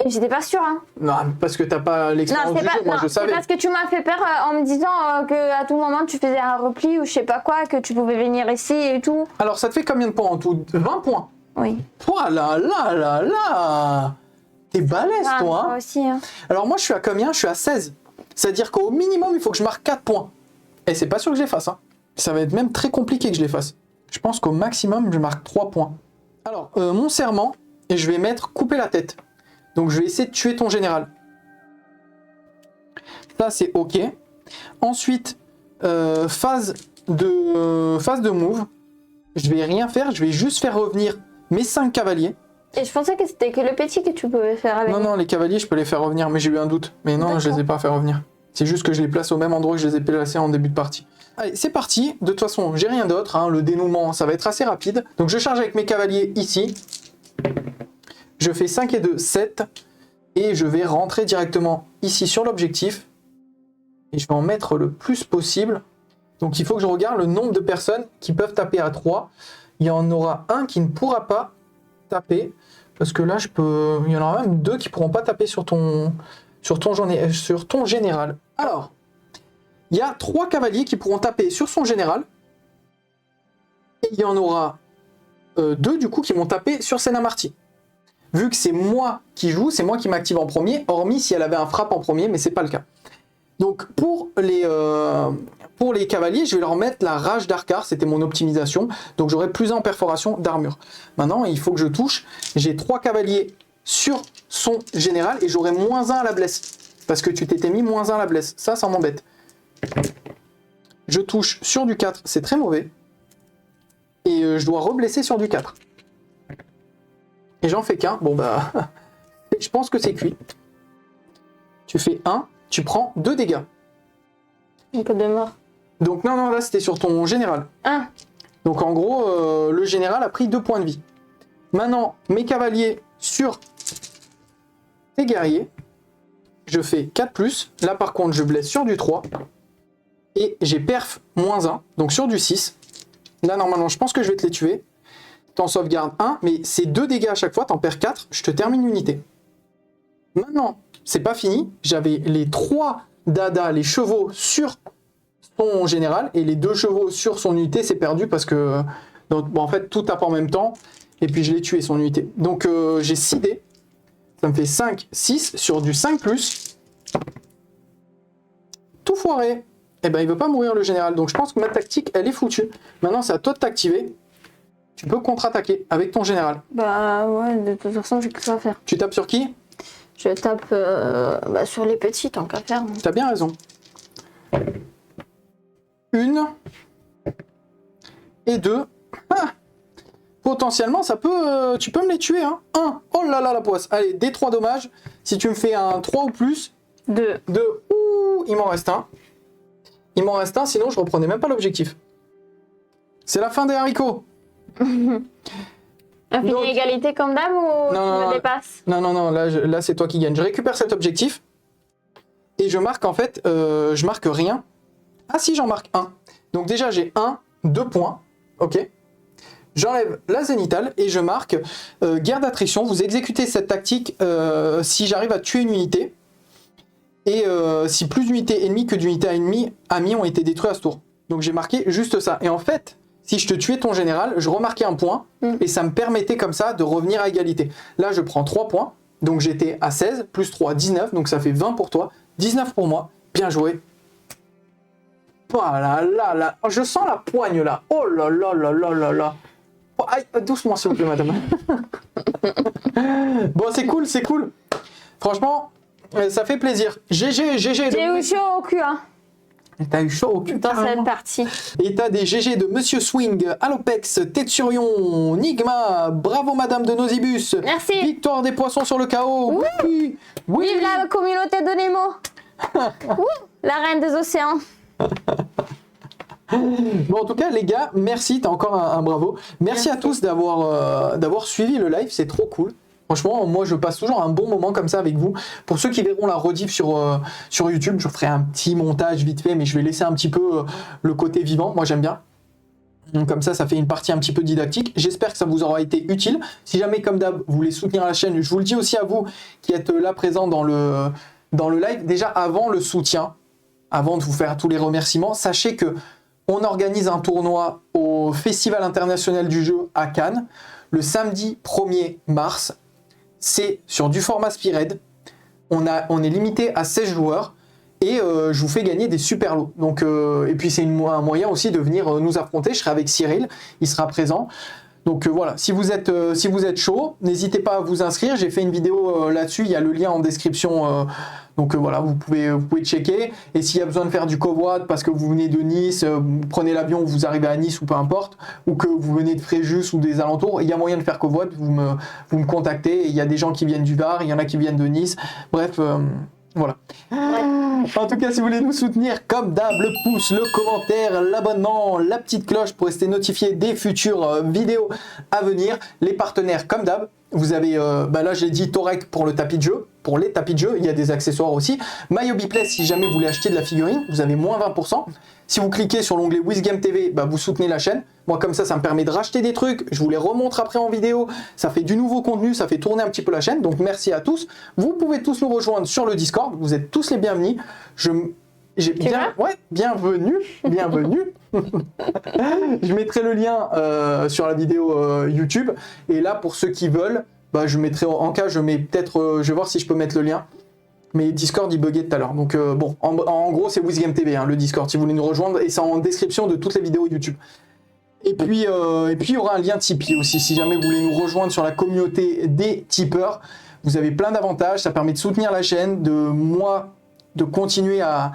Et j'étais pas sûre, hein. Non, parce que t'as pas l'expérience du jeu, moi je savais. C'est parce que tu m'as fait peur en me disant que à tout moment tu faisais un repli ou je sais pas quoi, que tu pouvais venir ici et tout. Alors ça te fait combien de points en tout? 20 points. Oui. Oh là là là là. T'es balèze Ah, toi, toi hein. aussi, hein. Alors moi je suis à combien? Je suis à 16. C'est-à-dire qu'au minimum il faut que je marque 4 points. Et c'est pas sûr que je les fasse, hein. Ça va être même très compliqué que je les fasse. Je pense qu'au maximum je marque 3 points. Alors mon serment, et je vais mettre couper la tête. Donc je vais essayer de tuer ton général. Ça c'est ok. Ensuite, phase de move. Je vais rien faire, je vais juste faire revenir mes 5 cavaliers. Et je pensais que c'était que le petit que tu pouvais faire avec. Non, les cavaliers, je peux les faire revenir, mais j'ai eu un doute. Mais non, je les ai pas fait revenir. C'est juste que je les place au même endroit que je les ai placés en début de partie. Allez, c'est parti. De toute façon, j'ai rien d'autre, hein. Le dénouement, ça va être assez rapide. Donc je charge avec mes cavaliers ici. Je fais 5 et 2, 7. Et je vais rentrer directement ici sur l'objectif. Et je vais en mettre le plus possible. Donc il faut que je regarde le nombre de personnes qui peuvent taper à 3. Il y en aura un qui ne pourra pas taper. Parce que là, il y en aura même 2 qui ne pourront pas taper sur sur ton général. Alors, il y a 3 cavaliers qui pourront taper sur son général. Et il y en aura 2 du coup qui vont taper sur Senna-Marty. Vu que c'est moi qui joue, c'est moi qui m'active en premier, hormis si elle avait un frappe en premier, mais c'est pas le cas. Donc pour les cavaliers, je vais leur mettre la rage d'Arcar, c'était mon optimisation, donc j'aurai plus 1 en perforation d'armure. Maintenant, il faut que je touche, j'ai 3 cavaliers sur son général et j'aurai -1 à la blesse, parce que tu t'étais mis -1 à la blesse, ça m'embête. Je touche sur du 4, c'est très mauvais, et je dois reblesser sur du 4. Et j'en fais qu'un, bon bah, je pense que c'est cuit. Tu fais 1, tu prends 2 dégâts. Un peu de mort. Donc non, là c'était sur ton général. Ah. Donc en gros, le général a pris 2 points de vie. Maintenant, mes cavaliers sur tes guerriers, je fais 4+. Là par contre, je blesse sur du 3. Et j'ai perf -1, donc sur du 6. Là normalement, je pense que je vais te les tuer. T'en sauvegardes 1, mais c'est 2 dégâts à chaque fois, t'en perds 4, je te termine l'unité. Maintenant, c'est pas fini, j'avais les 3 dadas, les chevaux sur son général, et les 2 chevaux sur son unité, c'est perdu parce que, donc, bon, en fait, tout tape en même temps, et puis je l'ai tué son unité. Donc j'ai 6 dés, ça me fait 5, 6, sur du 5+. Tout foiré. Et ben il veut pas mourir le général, donc je pense que ma tactique, elle est foutue. Maintenant, c'est à toi de t'activer. Tu peux contre-attaquer avec ton général. Bah ouais, de toute façon, j'ai que ça à faire. Tu tapes sur qui? Je tape sur les petits, tant qu'à faire. T'as bien raison. 1 et 2. Ah, potentiellement, ça peut, tu peux me les tuer. Hein. 1. Oh là là, la poisse. Allez, des 3 dommages. Si tu me fais un 3 ou plus. 2. Ouh, il m'en reste un. Il m'en reste un, sinon je reprenais même pas l'objectif. C'est la fin des haricots. Infini égalité comme d'hab ou tu me dépasses? Non, là c'est toi qui gagne. Je récupère cet objectif et je marque en fait, je marque rien. Ah si, j'en marque 1. Donc déjà j'ai 2 points, ok. J'enlève la zénithale et je marque guerre d'attrition. Vous exécutez cette tactique si j'arrive à tuer une unité et si plus d'unités ennemies que d'unités amies ont été détruites à ce tour. Donc j'ai marqué juste ça. Et en fait, si je te tuais ton général, je remarquais un point et ça me permettait comme ça de revenir à égalité. Là, je prends 3 points, donc j'étais à 16, plus 3, 19, donc ça fait 20 pour toi, 19 pour moi. Bien joué. Voilà, là, je sens la poigne là. Oh là là là là là là. Oh, aïe, doucement s'il vous plaît, madame. Bon, c'est cool, c'est cool. Franchement, ça fait plaisir. GG. J'ai eu chaud au cul, hein. T'as eu chaud au cul dans cette partie. Et t'as des GG de Monsieur Swing, Alopex, Tetsurion, Nigma, bravo Madame de Nosibus. Merci. Victoire des poissons sur le chaos. Oui. Vive la communauté de Nemo. La reine des océans. Bon, en tout cas, les gars, merci. T'as encore un bravo. Merci à tous d'avoir suivi le live. C'est trop cool. Franchement, moi, je passe toujours un bon moment comme ça avec vous. Pour ceux qui verront la rediff sur YouTube, je ferai un petit montage vite fait, mais je vais laisser un petit peu le côté vivant. Moi, j'aime bien. Donc, comme ça fait une partie un petit peu didactique. J'espère que ça vous aura été utile. Si jamais, comme d'hab, vous voulez soutenir la chaîne, je vous le dis aussi à vous qui êtes là présents dans le live. Déjà, avant le soutien, avant de vous faire tous les remerciements, sachez que on organise un tournoi au Festival international du jeu à Cannes le samedi 1er mars. C'est sur du format Spearhead. On est limité à 16 joueurs et je vous fais gagner des super lots. Donc, et puis c'est un moyen aussi de venir nous affronter. Je serai avec Cyril, il sera présent. Donc voilà, si vous êtes chaud, n'hésitez pas à vous inscrire. J'ai fait une vidéo là-dessus, il y a le lien en description. Donc voilà, vous pouvez checker. Et s'il y a besoin de faire du covoit parce que vous venez de Nice, vous prenez l'avion, vous arrivez à Nice ou peu importe, ou que vous venez de Fréjus ou des alentours, il y a moyen de faire covoit, vous me contactez. Et il y a des gens qui viennent du Var, il y en a qui viennent de Nice. Bref, voilà. En tout cas, si vous voulez nous soutenir, comme d'hab, le pouce, le commentaire, l'abonnement, la petite cloche pour rester notifié des futures vidéos à venir. Les partenaires, comme d'hab, vous avez, là j'ai dit Torek pour le tapis de jeu. pour les tapis de jeu. Il y a des accessoires aussi. MyHobbyPlay, si jamais vous voulez acheter de la figurine, vous avez moins 20%. Si vous cliquez sur l'onglet WizGame TV, bah, vous soutenez la chaîne. Moi, comme ça me permet de racheter des trucs. Je vous les remontre après en vidéo. Ça fait du nouveau contenu, ça fait tourner un petit peu la chaîne. Donc, merci à tous. Vous pouvez tous nous rejoindre sur le Discord. Vous êtes tous les bienvenus. Bienvenue. Je mettrai le lien sur la vidéo YouTube. Et là, pour ceux qui veulent, bah, je mettrai en cas, je vais voir si je peux mettre le lien. Mais Discord, il buguait tout à l'heure. Donc, bon, en gros, c'est WizGame TV, hein, le Discord, si vous voulez nous rejoindre. Et c'est en description de toutes les vidéos YouTube. Et puis, il y aura un lien Tipeee aussi. Si jamais vous voulez nous rejoindre sur la communauté des tipeurs, vous avez plein d'avantages. Ça permet de soutenir la chaîne, de continuer à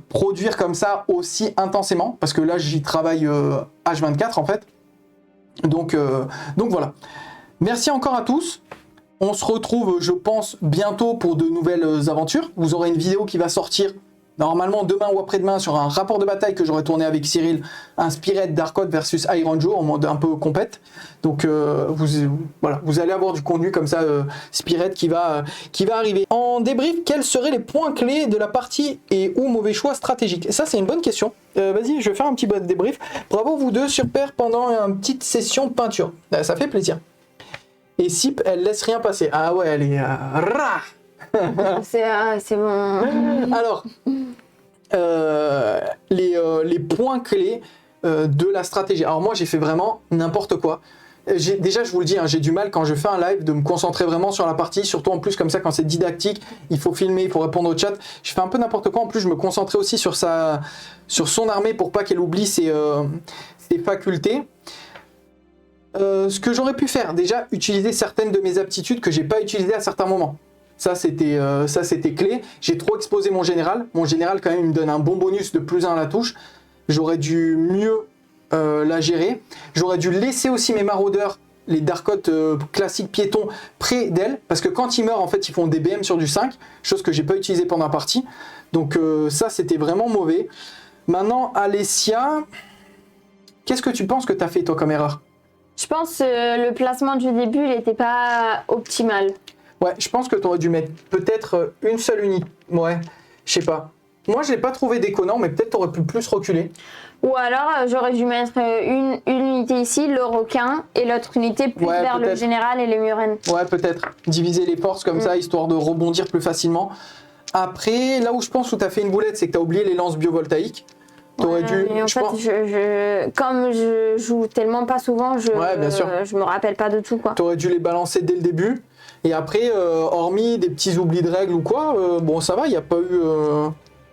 produire comme ça aussi intensément. Parce que là, j'y travaille H24, en fait. Donc voilà. Merci encore à tous. On se retrouve, je pense, bientôt pour de nouvelles aventures. Vous aurez une vidéo qui va sortir normalement demain ou après-demain sur un rapport de bataille que j'aurai tourné avec Cyril, un Spirit Dark Oath versus Iron Joe en mode un peu compète. Donc vous allez avoir du contenu comme ça, Spirit qui va arriver. En débrief, quels seraient les points clés de la partie et ou mauvais choix stratégiques? Et ça, c'est une bonne question. Vas-y, je vais faire un petit débrief. Bravo vous deux sur pair pendant une petite session de peinture. Ça fait plaisir. Et Sip, elle laisse rien passer. Ah ouais, elle est... C'est bon. Alors, les points clés de la stratégie. Alors moi, j'ai fait vraiment n'importe quoi. Déjà, je vous le dis, hein, j'ai du mal quand je fais un live de me concentrer vraiment sur la partie, surtout en plus comme ça quand c'est didactique, il faut filmer, il faut répondre au chat. Je fais un peu n'importe quoi. En plus, je me concentrais aussi sur son armée pour pas qu'elle oublie ses facultés. Ce que j'aurais pu faire, déjà utiliser certaines de mes aptitudes que j'ai pas utilisées à certains moments. Ça c'était clé. J'ai trop exposé mon général. Mon général quand même il me donne un bon bonus de +1 à la touche. J'aurais dû mieux la gérer. J'aurais dû laisser aussi mes maraudeurs, les Dark Oath classiques piétons près d'elle, parce que quand ils meurent en fait ils font des BM sur du 5, chose que j'ai pas utilisé pendant la partie. Donc ça c'était vraiment mauvais. Maintenant Alessia, qu'est-ce que tu penses que tu as fait toi comme erreur? Je pense que le placement du début, il n'était pas optimal. Ouais, je pense que tu aurais dû mettre peut-être une seule unité. Ouais, je sais pas. Moi, je l'ai pas trouvé déconnant, mais peut-être tu aurais pu plus reculer. Ou alors, j'aurais dû mettre une unité ici, le requin, et l'autre unité plus vers le général et les murènes. Ouais, peut-être. Diviser les forces comme ça, histoire de rebondir plus facilement. Après, là où je pense où tu as fait une boulette, c'est que tu as oublié les lances biovoltaïques. T'aurais dû. En fait, comme je joue tellement pas souvent, je me rappelle pas de tout, quoi. T'aurais dû les balancer dès le début. Et après, hormis des petits oublis de règles ou quoi, bon, ça va, il n'y a pas eu.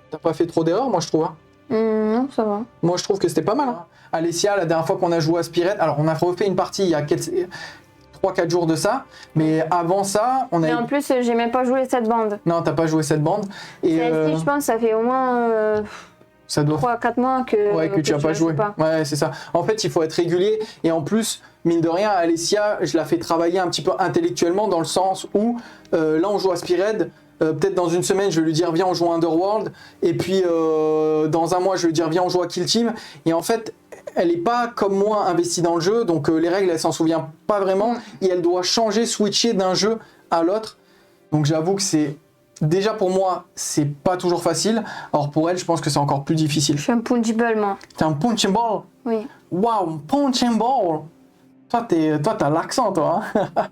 T'as pas fait trop d'erreurs, moi, je trouve. Non, ça va. Moi, je trouve que c'était pas mal. Hein. Alessia, la dernière fois qu'on a joué à Spirit, alors on a refait une partie il y a 3-4 jours de ça, mais avant ça, on a. Et en plus, j'ai même pas joué cette bande. Non, t'as pas joué cette bande. Et je pense, ça fait au moins. Ça doit 3-4 mois que tu n'as pas joué. Ouais, c'est ça. En fait, il faut être régulier. Et en plus, mine de rien, Alessia, je la fais travailler un petit peu intellectuellement dans le sens où là, on joue à Spirit. Peut-être dans une semaine, je vais lui dire viens, on joue à Underworld. Et puis dans un mois, je vais lui dire viens, on joue à Kill Team. Et en fait, elle n'est pas comme moi investie dans le jeu. Donc les règles, elle s'en souvient pas vraiment. Et elle doit changer, switcher d'un jeu à l'autre. Donc j'avoue que c'est. Déjà pour moi, c'est pas toujours facile. Alors pour elle, je pense que c'est encore plus difficile. Je suis un punchable, moi. T'es un punching ball? Oui. Waouh, punching ball. Toi, t'as l'accent, toi. Hein.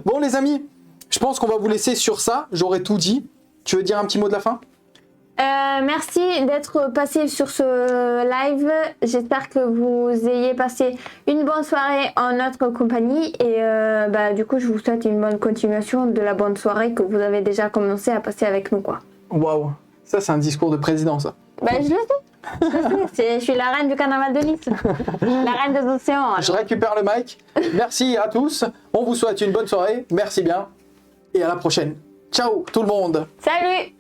Bon, les amis, je pense qu'on va vous laisser sur ça. J'aurais tout dit. Tu veux dire un petit mot de la fin? Merci d'être passé sur ce live. J'espère que vous ayez passé une bonne soirée en notre compagnie. Et du coup, je vous souhaite une bonne continuation de la bonne soirée que vous avez déjà commencé à passer avec nous, quoi. Waouh, ça c'est un discours de président, ça. Je le sais. Je suis la reine du carnaval de Nice. La reine des océans. Alors. Je récupère le mic. Merci à tous. On vous souhaite une bonne soirée. Merci bien. Et à la prochaine. Ciao tout le monde. Salut.